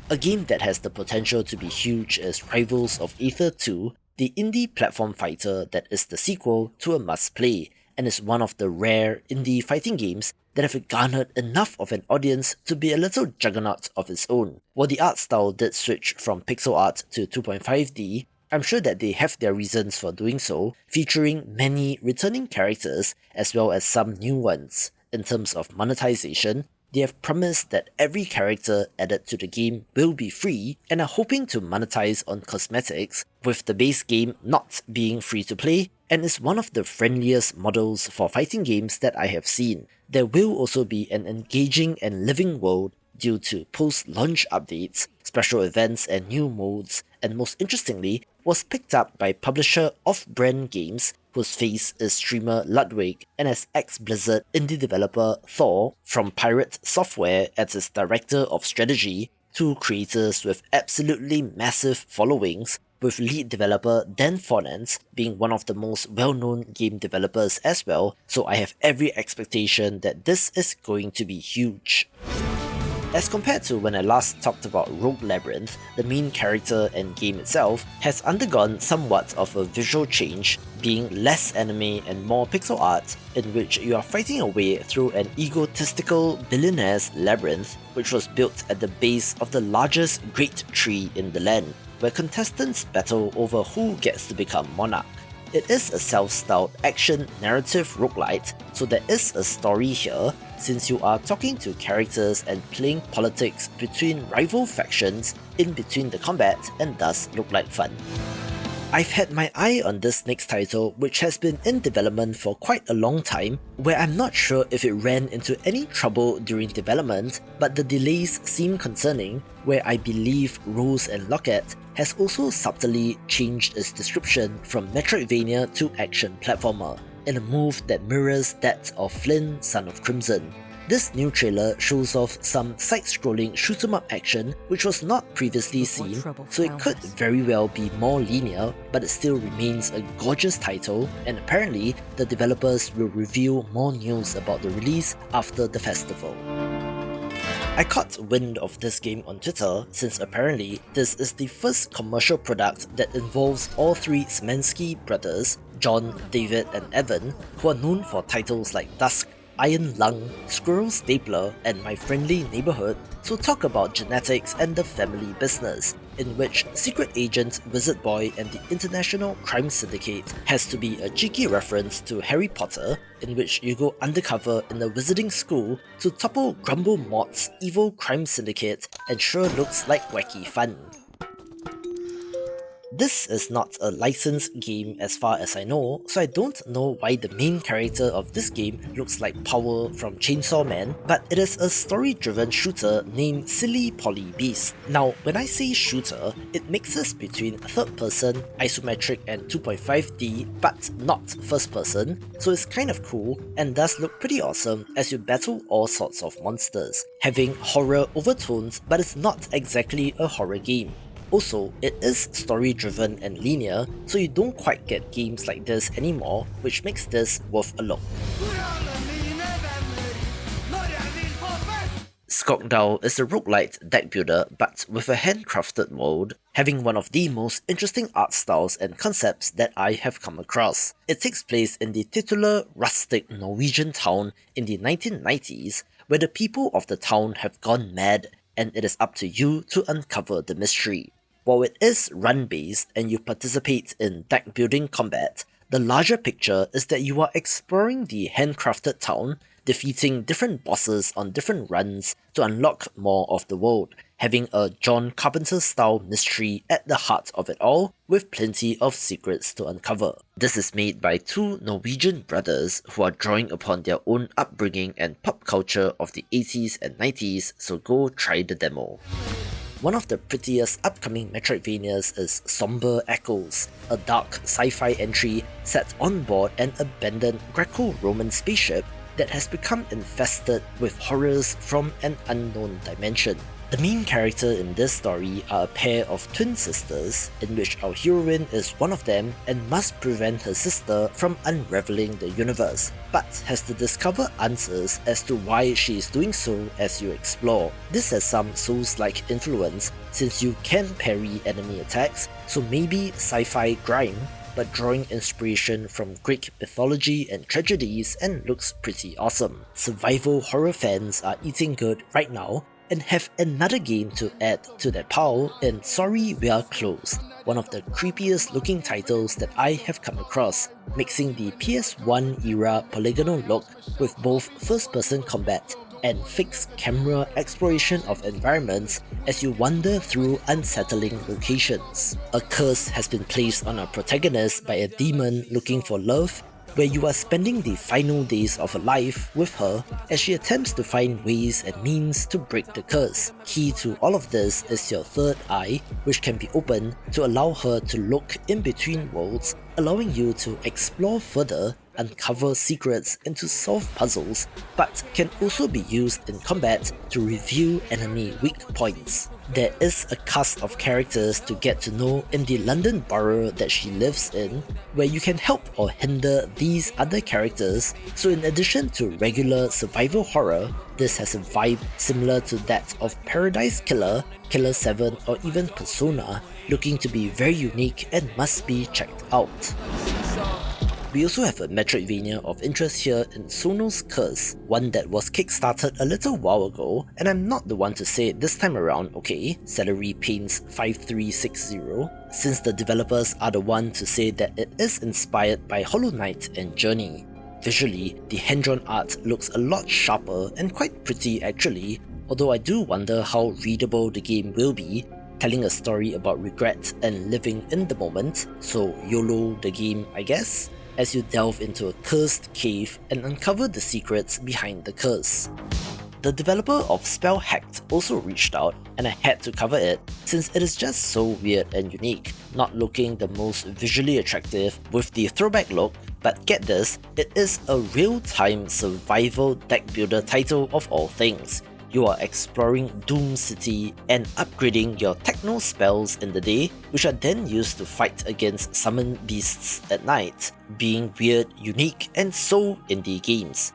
A game that has the potential to be huge is Rivals of Aether II, the indie platform fighter that is the sequel to a must-play, and is one of the rare indie fighting games that have garnered enough of an audience to be a little juggernaut of its own. While the art style did switch from pixel art to 2.5D, I'm sure that they have their reasons for doing so, featuring many returning characters as well as some new ones. In terms of monetization, they have promised that every character added to the game will be free, and are hoping to monetize on cosmetics, with the base game not being free to play, and is one of the friendliest models for fighting games that I have seen. There will also be an engaging and living world due to post-launch updates, special events and new modes, and most interestingly, was picked up by publisher Off-Brand Games, whose face is streamer Ludwig, and as ex-Blizzard indie developer Thor from Pirate Software as its director of strategy, two creators with absolutely massive followings, with lead developer Dan Fornance being one of the most well-known game developers as well, so I have every expectation that this is going to be huge. As compared to when I last talked about Rogue Labyrinth, the main character and game itself has undergone somewhat of a visual change, being less anime and more pixel art, in which you are fighting your way through an egotistical billionaire's labyrinth, which was built at the base of the largest great tree in the land, where contestants battle over who gets to become monarch. It is a self-styled action narrative roguelite, so there is a story here, since you are talking to characters and playing politics between rival factions in between the combat, and does look like fun. I've had my eye on this next title, which has been in development for quite a long time, where I'm not sure if it ran into any trouble during development, but the delays seem concerning, where I believe Rose and Locket has also subtly changed its description from Metroidvania to action platformer, in a move that mirrors that of Flynn, Son of Crimson. This new trailer shows off some side-scrolling shoot-'em-up action which was not previously seen, so it could very well be more linear, but it still remains a gorgeous title, and apparently the developers will reveal more news about the release after the festival. I caught wind of this game on Twitter, since apparently this is the first commercial product that involves all three Szymanski brothers, John, David and Evan, who are known for titles like Dusk, Iron Lung, Squirrel Stapler and My Friendly Neighborhood, to talk about genetics and the family business, in which Secret Agent Wizard Boy and the International Crime Syndicate has to be a cheeky reference to Harry Potter, in which you go undercover in a wizarding school to topple Grumble Mott's evil crime syndicate, and sure looks like wacky fun. This is not a licensed game as far as I know, so I don't know why the main character of this game looks like Power from Chainsaw Man, but it is a story-driven shooter named Silly Polly Beast. Now, when I say shooter, it mixes between third-person, isometric and 2.5D, but not first-person, so it's kind of cool and does look pretty awesome as you battle all sorts of monsters, having horror overtones, but it's not exactly a horror game. Also, it is story driven and linear, so you don't quite get games like this anymore, which makes this worth a look. Skogdal is a roguelite deck builder but with a handcrafted world, having one of the most interesting art styles and concepts that I have come across. It takes place in the titular rustic Norwegian town in the 1990s, where the people of the town have gone mad and it is up to you to uncover the mystery. While it is run-based and you participate in deck building combat, the larger picture is that you are exploring the handcrafted town, defeating different bosses on different runs to unlock more of the world, having a John Carpenter-style mystery at the heart of it all, with plenty of secrets to uncover. This is made by two Norwegian brothers who are drawing upon their own upbringing and pop culture of the 80s and 90s, so go try the demo. One of the prettiest upcoming Metroidvanias is Somber Echoes, a dark sci-fi entry set on board an abandoned Greco-Roman spaceship that has become infested with horrors from an unknown dimension. The main character in this story are a pair of twin sisters, in which our heroine is one of them and must prevent her sister from unraveling the universe, but has to discover answers as to why she is doing so as you explore. This has some Souls-like influence, since you can parry enemy attacks, so maybe sci-fi grime, but drawing inspiration from Greek mythology and tragedies and looks pretty awesome. Survival horror fans are eating good right now, and have another game to add to that pile in Sorry We Are Closed, one of the creepiest looking titles that I have come across, mixing the PS1 era polygonal look with both first-person combat and fixed camera exploration of environments as you wander through unsettling locations. A curse has been placed on our protagonist by a demon looking for love, where you are spending the final days of her life with her as she attempts to find ways and means to break the curse. Key to all of this is your third eye, which can be opened to allow her to look in between worlds, allowing you to explore further, uncover secrets and to solve puzzles, but can also be used in combat to reveal enemy weak points. There is a cast of characters to get to know in the London borough that she lives in, where you can help or hinder these other characters, so in addition to regular survival horror, this has a vibe similar to that of Paradise Killer, Killer 7 or even Persona, looking to be very unique and must be checked out. We also have a Metroidvania of interest here in Sono's Curse, one that was kickstarted a little while ago, and I'm not the one to say it this time around, okay, Celery Paints 5360, since the developers are the one to say that it is inspired by Hollow Knight and Journey. Visually, the hand-drawn art looks a lot sharper and quite pretty actually, although I do wonder how readable the game will be, telling a story about regret and living in the moment, so YOLO the game I guess, as you delve into a cursed cave and uncover the secrets behind the curse. The developer of Spell Hacked also reached out, and I had to cover it since it is just so weird and unique, not looking the most visually attractive with the throwback look, but get this, it is a real-time survival deck builder title of all things. You are exploring Doom City and upgrading your techno spells in the day, which are then used to fight against summoned beasts at night, being weird, unique, and so indie games.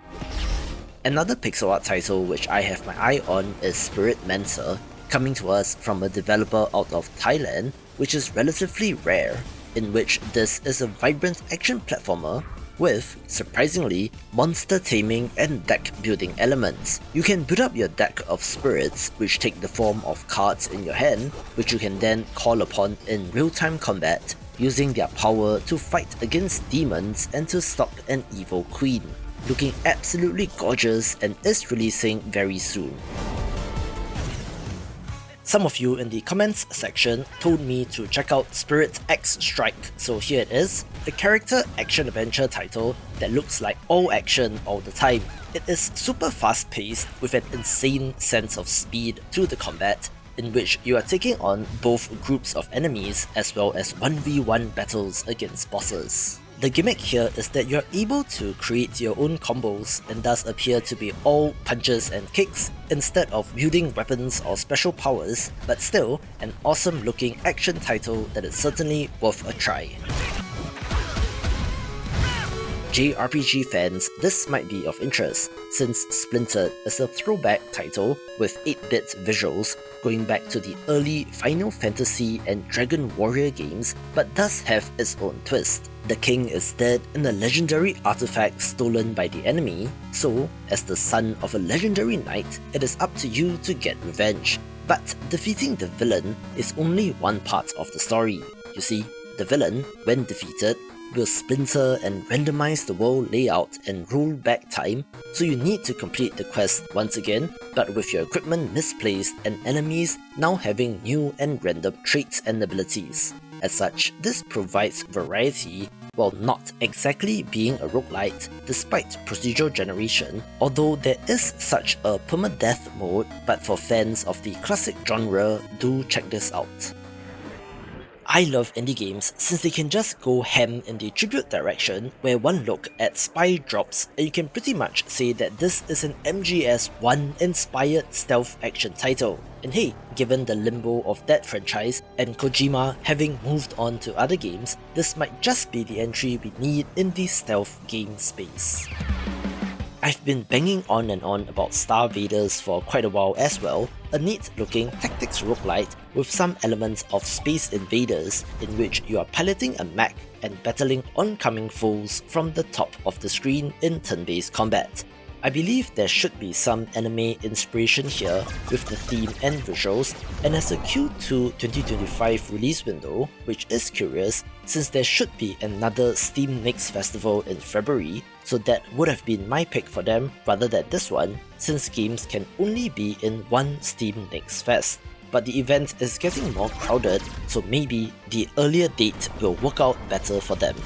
Another pixel art title which I have my eye on is Spirit Mentor, coming to us from a developer out of Thailand, which is relatively rare, in which this is a vibrant action platformer with, surprisingly, monster taming and deck building elements. You can build up your deck of spirits, which take the form of cards in your hand, which you can then call upon in real-time combat, using their power to fight against demons and to stop an evil queen. Looking absolutely gorgeous and is releasing very soon. Some of you in the comments section told me to check out Spirit X Strike, so here it is, a character action-adventure title that looks like all action all the time. It is super fast-paced with an insane sense of speed to the combat, in which you are taking on both groups of enemies as well as 1v1 battles against bosses. The gimmick here is that you're able to create your own combos and thus appear to be all punches and kicks instead of wielding weapons or special powers, but still an awesome looking action title that is certainly worth a try. JRPG fans, this might be of interest, since Splintered is a throwback title with 8-bit visuals going back to the early Final Fantasy and Dragon Warrior games, but does have its own twist. The king is dead in a legendary artifact stolen by the enemy, so as the son of a legendary knight, it is up to you to get revenge. But defeating the villain is only one part of the story. You see, the villain, when defeated, will splinter and randomize the world layout and roll back time, so you need to complete the quest once again, but with your equipment misplaced and enemies now having new and random traits and abilities. As such, this provides variety while not exactly being a roguelite despite procedural generation, although there is such a permadeath mode, but for fans of the classic genre, do check this out. I love indie games since they can just go ham in the tribute direction, where one look at spy drops and you can pretty much say that this is an MGS1 inspired stealth action title. And hey, given the limbo of that franchise and Kojima having moved on to other games, this might just be the entry we need in the stealth game space. I've been banging on and on about Star Vaders for quite a while as well, a neat looking tactics roguelite with some elements of Space Invaders in which you are piloting a mech and battling oncoming foes from the top of the screen in turn-based combat. I believe there should be some anime inspiration here with the theme and visuals, and as a Q2 2025 release window, which is curious since there should be another Steam Next Festival in February, so that would have been my pick for them rather than this one, since games can only be in one Steam Next Fest. But the event is getting more crowded, so maybe the earlier date will work out better for them.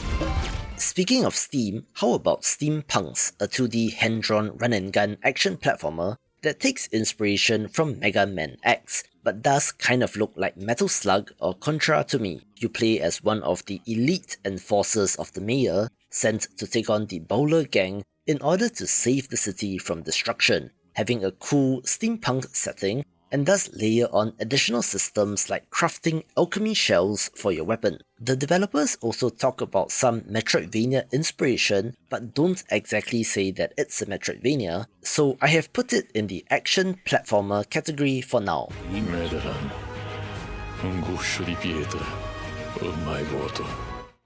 Speaking of Steam, how about Steampunks, a 2D hand-drawn run-and-gun action platformer that takes inspiration from Mega Man X, but does kind of look like Metal Slug or Contra to me. You play as one of the elite enforcers of the mayor, sent to take on the Bowler Gang in order to save the city from destruction, having a cool steampunk setting, and thus layer on additional systems like crafting alchemy shells for your weapon. The developers also talk about some Metroidvania inspiration, but don't exactly say that it's a Metroidvania, so I have put it in the action platformer category for now.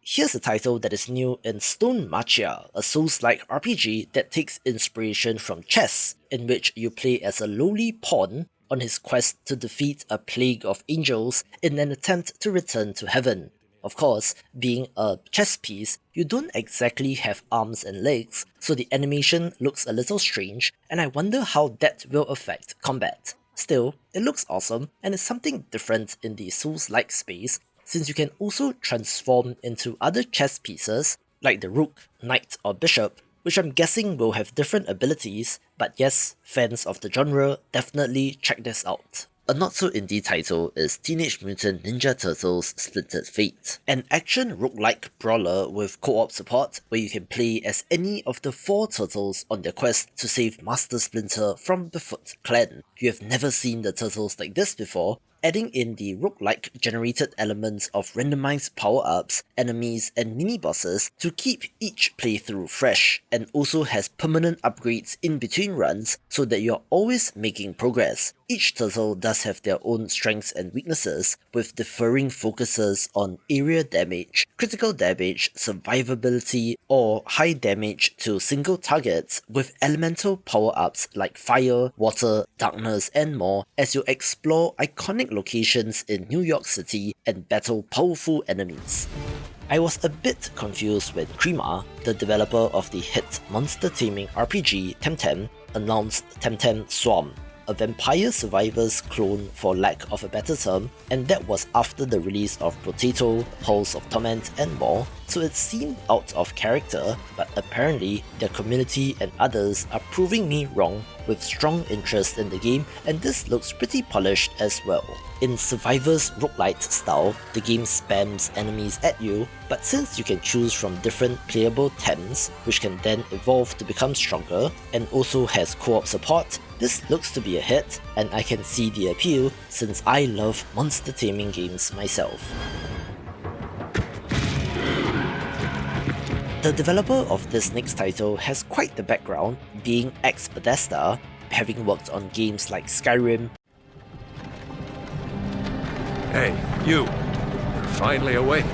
Here's a title that is new in Stone Marchia, a Souls-like RPG that takes inspiration from chess, in which you play as a lowly pawn on his quest to defeat a plague of angels in an attempt to return to heaven. Of course, being a chess piece, you don't exactly have arms and legs, so the animation looks a little strange, and I wonder how that will affect combat. Still, it looks awesome, and is something different in the Souls-like space, since you can also transform into other chess pieces, like the rook, knight, or bishop, which I'm guessing will have different abilities, but yes, fans of the genre, definitely check this out. A not-so-indie title is Teenage Mutant Ninja Turtles Splintered Fate, an action roguelike brawler with co-op support where you can play as any of the 4 turtles on their quest to save Master Splinter from the Foot Clan. You have never seen the turtles like this before, adding in the roguelike generated elements of randomized power-ups, enemies, and mini-bosses to keep each playthrough fresh, and also has permanent upgrades in between runs so that you're always making progress. Each turtle does have their own strengths and weaknesses, with differing focuses on area damage, critical damage, survivability, or high damage to single targets, with elemental power-ups like fire, water, darkness, and more as you explore iconic locations in New York City and battle powerful enemies. I was a bit confused when Crema, the developer of the hit monster taming RPG Temtem, announced Temtem Swarm, a vampire survivor's clone for lack of a better term, and that was after the release of Potato, Halls of Torment, and more, so it seemed out of character, but apparently their community and others are proving me wrong, with strong interest in the game, and this looks pretty polished as well. In Survivor's roguelite style, the game spams enemies at you, but since you can choose from different playable Tems, which can then evolve to become stronger, and also has co-op support, this looks to be a hit, and I can see the appeal since I love monster taming games myself. The developer of this next title has quite the background, being ex-Bethesda, having worked on games like Skyrim. Hey, you're finally awake.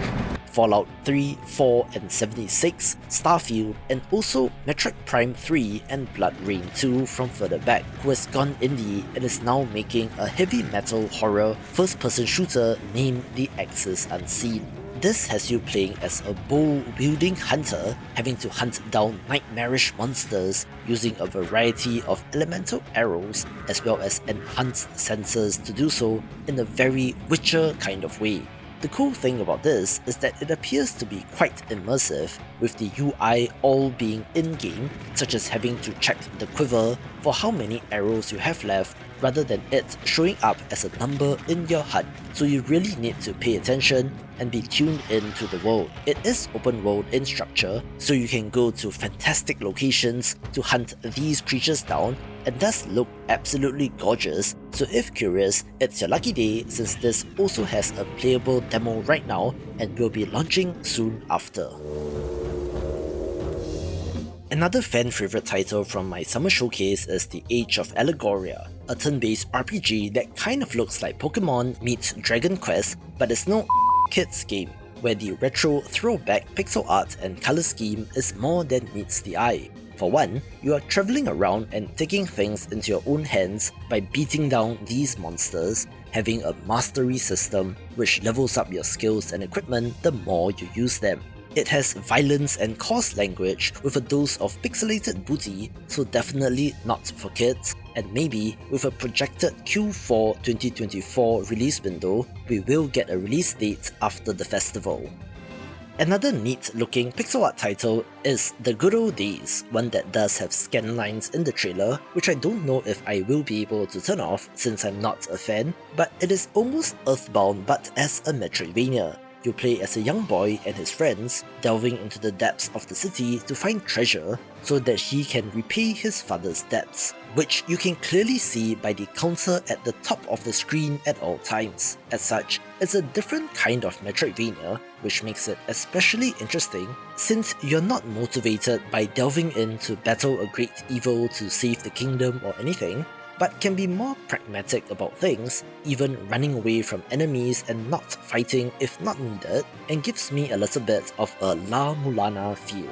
Fallout 3, 4 and 76, Starfield, and also Metroid Prime 3 and Blood Rain 2 from further back, who has gone indie and is now making a heavy metal horror first-person shooter named The Axis Unseen. This has you playing as a bow-wielding hunter, having to hunt down nightmarish monsters using a variety of elemental arrows as well as enhanced sensors to do so in a very Witcher kind of way. The cool thing about this is that it appears to be quite immersive, with the UI all being in-game, such as having to check the quiver for how many arrows you have left, rather than it showing up as a number in your HUD, so you really need to pay attention and be tuned into the world. It is open world in structure, so you can go to fantastic locations to hunt these creatures down, and does look absolutely gorgeous, so if curious, it's your lucky day since this also has a playable demo right now and will be launching soon after. Another fan favourite title from my summer showcase is the Edge of Allegoria, a turn-based RPG that kind of looks like Pokemon meets Dragon Quest, but it's no kids game, where the retro throwback pixel art and colour scheme is more than meets the eye. For one, you are travelling around and taking things into your own hands by beating down these monsters, having a mastery system which levels up your skills and equipment the more you use them. It has violence and coarse language with a dose of pixelated booty, so definitely not for kids, and maybe with a projected Q4 2024 release window, we will get a release date after the festival. Another neat looking pixel art title is The Good Old Days, one that does have scan lines in the trailer, which I don't know if I will be able to turn off since I'm not a fan, but it is almost Earthbound but as a Metroidvania. You play as a young boy and his friends, delving into the depths of the city to find treasure so that he can repay his father's debts, which you can clearly see by the counter at the top of the screen at all times. As such, it's a different kind of Metroidvania, which makes it especially interesting since you're not motivated by delving in to battle a great evil to save the kingdom or anything, but can be more pragmatic about things, even running away from enemies and not fighting if not needed, and gives me a little bit of a La Mulana feel.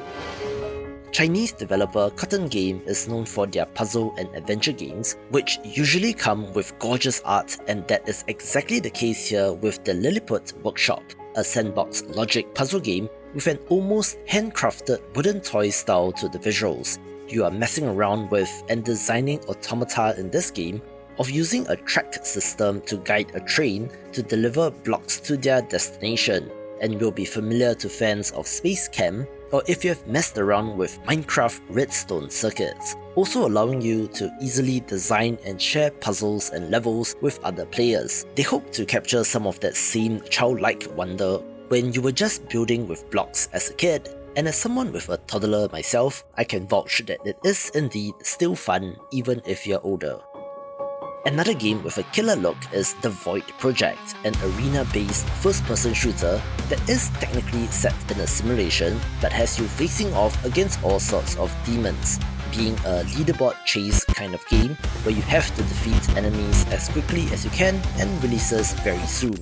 Chinese developer Cotton Game is known for their puzzle and adventure games, which usually come with gorgeous art, and that is exactly the case here with the Lilliput Workshop, a sandbox logic puzzle game with an almost handcrafted wooden toy style to the visuals. You are messing around with and designing automata in this game, of using a track system to guide a train to deliver blocks to their destination, and will be familiar to fans of Space Camp, or if you have messed around with Minecraft redstone circuits, also allowing you to easily design and share puzzles and levels with other players. They hope to capture some of that same childlike wonder when you were just building with blocks as a kid, and as someone with a toddler myself, I can vouch that it is indeed still fun even if you're older. Another game with a killer look is The Void Project, an arena-based first-person shooter that is technically set in a simulation but has you facing off against all sorts of demons, being a leaderboard chase kind of game where you have to defeat enemies as quickly as you can and releases very soon.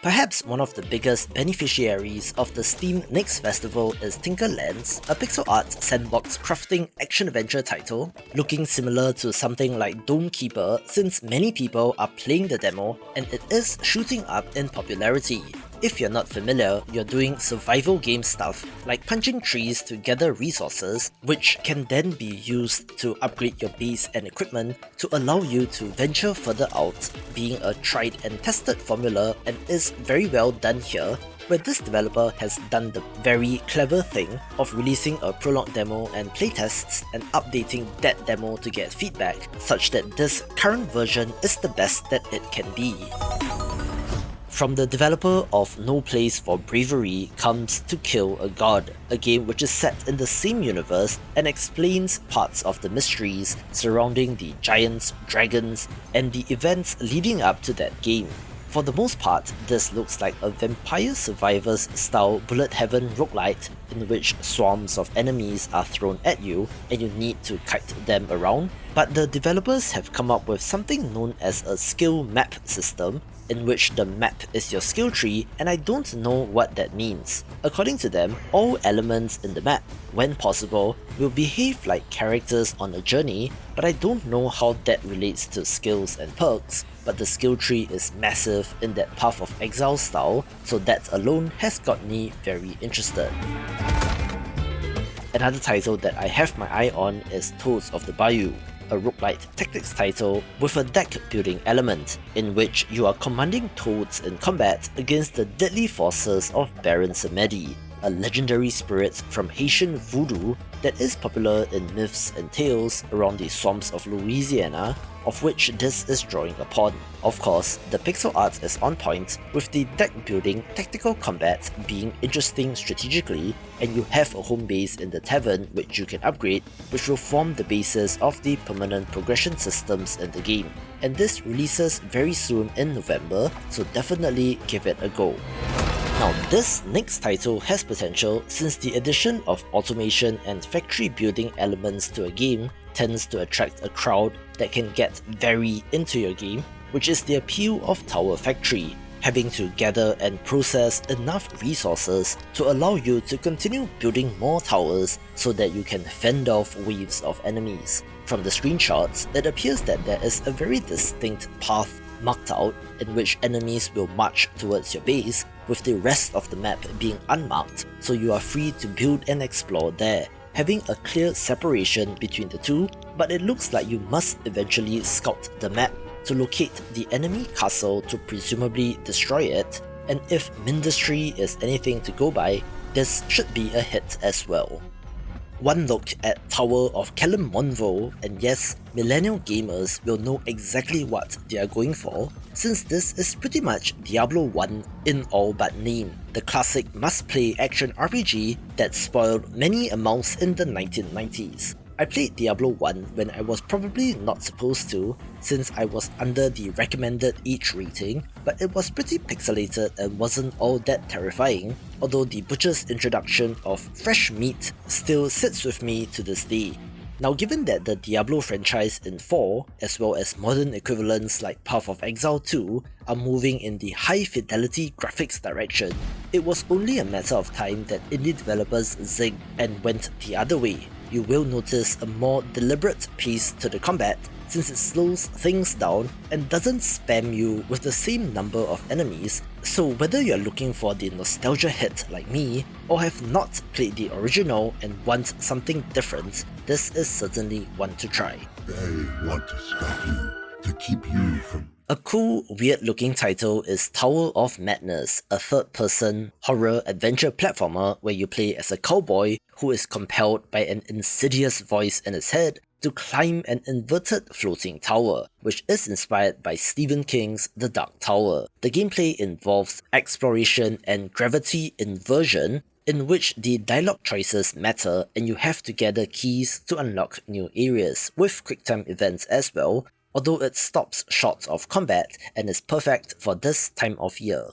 Perhaps one of the biggest beneficiaries of the Steam Next Festival is Tinkerlands, a pixel art sandbox crafting action-adventure title, looking similar to something like Domekeeper since many people are playing the demo and it is shooting up in popularity. If you're not familiar, you're doing survival game stuff like punching trees to gather resources, which can then be used to upgrade your base and equipment to allow you to venture further out, being a tried and tested formula and is very well done here, where this developer has done the very clever thing of releasing a prologue demo and playtests and updating that demo to get feedback, such that this current version is the best that it can be. From the developer of No Place for Bravery comes To Kill a God, a game which is set in the same universe and explains parts of the mysteries surrounding the giants, dragons, and the events leading up to that game. For the most part, this looks like a Vampire Survivors style Bullet Heaven roguelite in which swarms of enemies are thrown at you and you need to kite them around, but the developers have come up with something known as a skill map system, in which the map is your skill tree, and I don't know what that means. According to them, all elements in the map, when possible, will behave like characters on a journey, but I don't know how that relates to skills and perks, but the skill tree is massive in that Path of Exile style, so that alone has got me very interested. Another title that I have my eye on is Toads of the Bayou, a roguelite tactics title with a deck building element, in which you are commanding toads in combat against the deadly forces of Baron Samedi, a legendary spirit from Haitian voodoo that is popular in myths and tales around the swamps of Louisiana, of which this is drawing upon. Of course, the pixel art is on point, with the deck building tactical combat being interesting strategically, and you have a home base in the tavern which you can upgrade, which will form the basis of the permanent progression systems in the game. And this releases very soon in November, so definitely give it a go. Now, this next title has potential since the addition of automation and factory building elements to a game tends to attract a crowd that can get very into your game, which is the appeal of Tower Factory, having to gather and process enough resources to allow you to continue building more towers so that you can fend off waves of enemies. From the screenshots, it appears that there is a very distinct path marked out in which enemies will march towards your base, with the rest of the map being unmarked, so you are free to build and explore there, having a clear separation between the two, but it looks like you must eventually scout the map to locate the enemy castle to presumably destroy it, and if Mindustry is anything to go by, this should be a hit as well. One look at Tower of Kalimmonvo, and yes, millennial gamers will know exactly what they are going for, since this is pretty much Diablo 1 in all but name, the classic must-play action RPG that spoiled many a mouse in the 1990s. I played Diablo 1 when I was probably not supposed to, since I was under the recommended age rating, but it was pretty pixelated and wasn't all that terrifying, although the butcher's introduction of fresh meat still sits with me to this day. Now, given that the Diablo franchise in 4, as well as modern equivalents like Path of Exile 2, are moving in the high-fidelity graphics direction, it was only a matter of time that indie developers zigged and went the other way. You will notice a more deliberate pace to the combat, since it slows things down and doesn't spam you with the same number of enemies, so whether you're looking for the nostalgia hit like me, or have not played the original and want something different, this is certainly one to try. They want to stop you, to keep you from... A cool, weird-looking title is Tower of Madness, a third-person horror adventure platformer where you play as a cowboy who is compelled by an insidious voice in his head to climb an inverted floating tower, which is inspired by Stephen King's The Dark Tower. The gameplay involves exploration and gravity inversion, in which the dialogue choices matter and you have to gather keys to unlock new areas, with quicktime events as well, although it stops short of combat and is perfect for this time of year.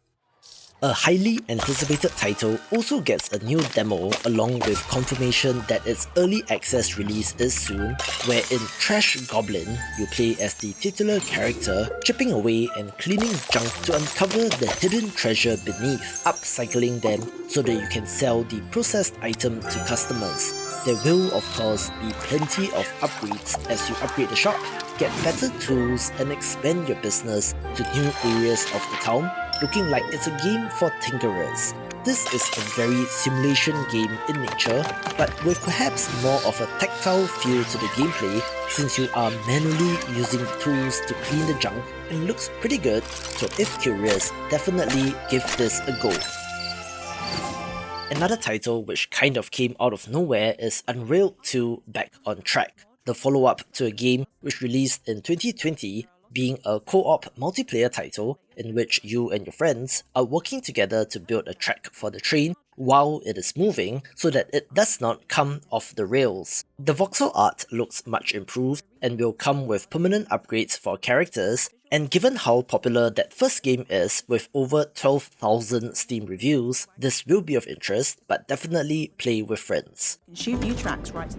A highly anticipated title also gets a new demo along with confirmation that its early access release is soon, where in Trash Goblin, you play as the titular character, chipping away and cleaning junk to uncover the hidden treasure beneath, upcycling them so that you can sell the processed item to customers. There will of course be plenty of upgrades as you upgrade the shop, get better tools and expand your business to new areas of the town, looking like it's a game for tinkerers. This is a very simulation game in nature, but with perhaps more of a tactile feel to the gameplay since you are manually using the tools to clean the junk and looks pretty good, so if curious, definitely give this a go. Another title which kind of came out of nowhere is Unreal 2 Back on Track, the follow-up to a game which released in 2020, being a co-op multiplayer title in which you and your friends are working together to build a track for the train while it is moving so that it does not come off the rails. The voxel art looks much improved and will come with permanent upgrades for characters, and given how popular that first game is with over 12,000 Steam reviews, this will be of interest, but definitely play with friends. Shoot view tracks, right?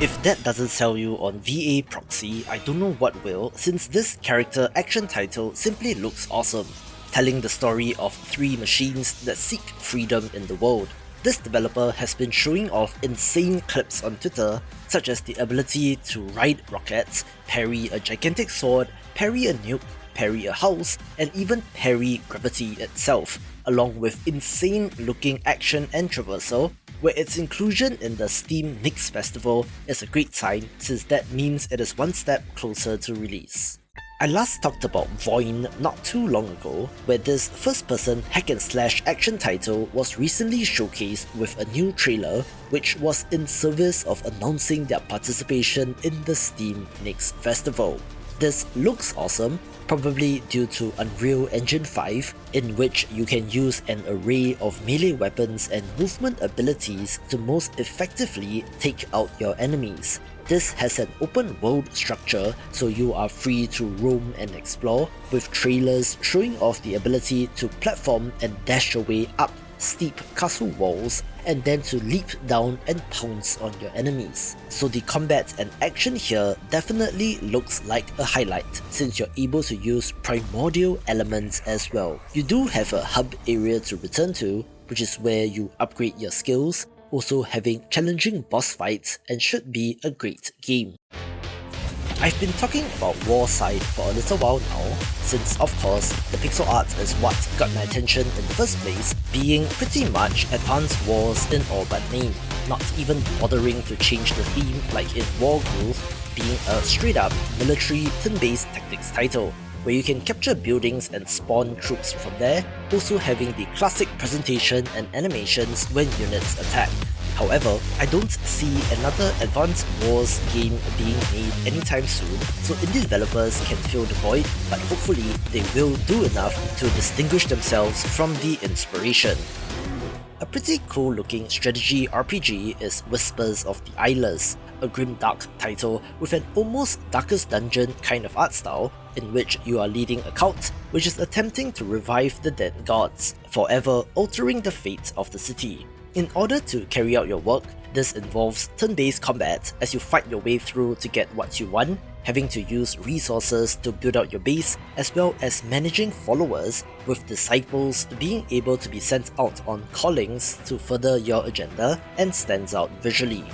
If that doesn't sell you on VA Proxy, I don't know what will, since this character action title simply looks awesome, telling the story of 3 machines that seek freedom in the world. This developer has been showing off insane clips on Twitter, such as the ability to ride rockets, parry a gigantic sword, parry a nuke, parry a house, and even parry gravity itself, along with insane looking action and traversal, where its inclusion in the Steam Next Festival is a great sign, since that means it is one step closer to release. I last talked about Void not too long ago, where this first-person hack-and-slash action title was recently showcased with a new trailer, which was in service of announcing their participation in the Steam Next Festival. This looks awesome, probably due to Unreal Engine 5, in which you can use an array of melee weapons and movement abilities to most effectively take out your enemies. This has an open world structure, so you are free to roam and explore, with trailers showing off the ability to platform and dash your way up steep castle walls, and then to leap down and pounce on your enemies. So the combat and action here definitely looks like a highlight, since you're able to use primordial elements as well. You do have a hub area to return to, which is where you upgrade your skills, also having challenging boss fights, and should be a great game. I've been talking about Warside for a little while now, since of course the pixel art is what got my attention in the first place, being pretty much Advanced Wars in all but name, not even bothering to change the theme like in Wargroove, being a straight up military turn-based tactics title, where you can capture buildings and spawn troops from there, also having the classic presentation and animations when units attack. However, I don't see another Advanced Wars game being made anytime soon, so indie developers can fill the void, but hopefully they will do enough to distinguish themselves from the inspiration. A pretty cool looking strategy RPG is Whispers of the Eyeless, a grimdark title with an almost Darkest Dungeon kind of art style, in which you are leading a cult which is attempting to revive the dead gods, forever altering the fate of the city. In order to carry out your work, this involves turn-based combat as you fight your way through to get what you want, having to use resources to build out your base, as well as managing followers, with disciples being able to be sent out on callings to further your agenda, and stands out visually.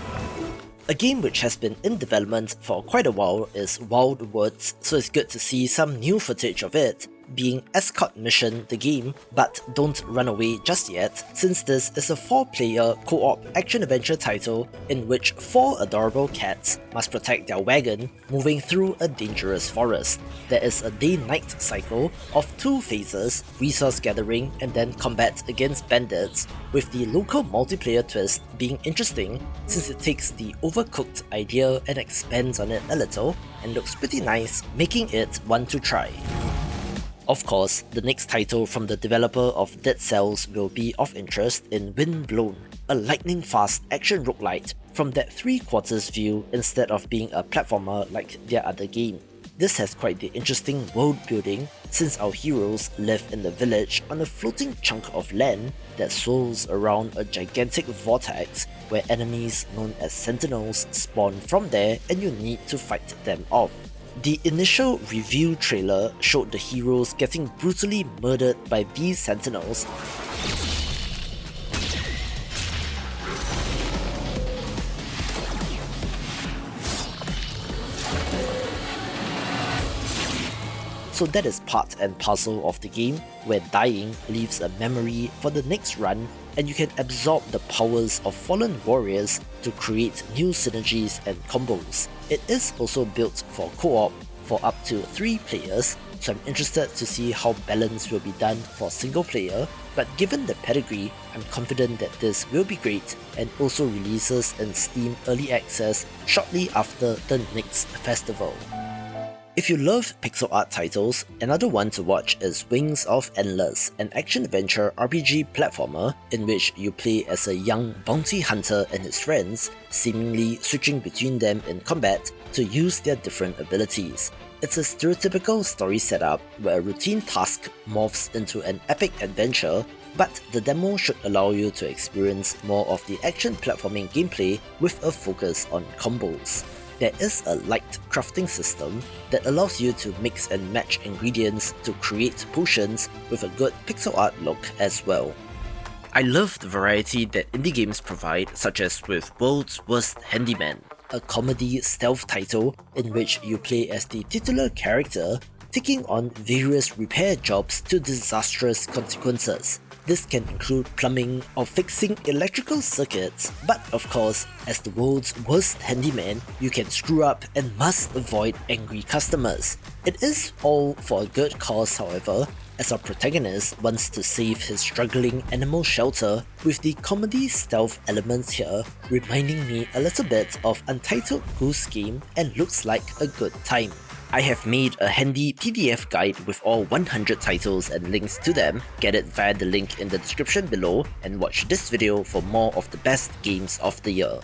A game which has been in development for quite a while is Wild Woods, so it's good to see some new footage of it, being Escort Mission the game, but don't run away just yet, since this is a 4-player co-op action-adventure title in which 4 adorable cats must protect their wagon moving through a dangerous forest. There is a day-night cycle of 2 phases, resource gathering and then combat against bandits, with the local multiplayer twist being interesting since it takes the Overcooked idea and expands on it a little, and looks pretty nice, making it one to try. Of course, the next title from the developer of Dead Cells will be of interest in Windblown, a lightning-fast action roguelite from that 3/4 view instead of being a platformer like their other game. This has quite the interesting world building, since our heroes live in the village on a floating chunk of land that swirls around a gigantic vortex where enemies known as sentinels spawn from there and you need to fight them off. The initial review trailer showed the heroes getting brutally murdered by these sentinels, so that is part and parcel of the game, where dying leaves a memory for the next run, and you can absorb the powers of fallen warriors to create new synergies and combos. It is also built for co-op for up to 3 players, so I'm interested to see how balance will be done for single player, but given the pedigree, I'm confident that this will be great and also releases in Steam Early Access shortly after the next festival. If you love pixel art titles, another one to watch is Wings of Endless, an action-adventure RPG platformer in which you play as a young bounty hunter and his friends, seemingly switching between them in combat to use their different abilities. It's a stereotypical story setup where a routine task morphs into an epic adventure, but the demo should allow you to experience more of the action platforming gameplay with a focus on combos. There is a light crafting system that allows you to mix and match ingredients to create potions with a good pixel art look as well. I love the variety that indie games provide, such as with World's Worst Handyman, a comedy stealth title in which you play as the titular character, taking on various repair jobs to disastrous consequences. This can include plumbing or fixing electrical circuits, but of course, as the world's worst handyman, you can screw up and must avoid angry customers. It is all for a good cause, however, as our protagonist wants to save his struggling animal shelter, with the comedy stealth elements here reminding me a little bit of Untitled Goose Game and looks like a good time. I have made a handy PDF guide with all 100 titles and links to them. Get it via the link in the description below and watch this video for more of the best games of the year.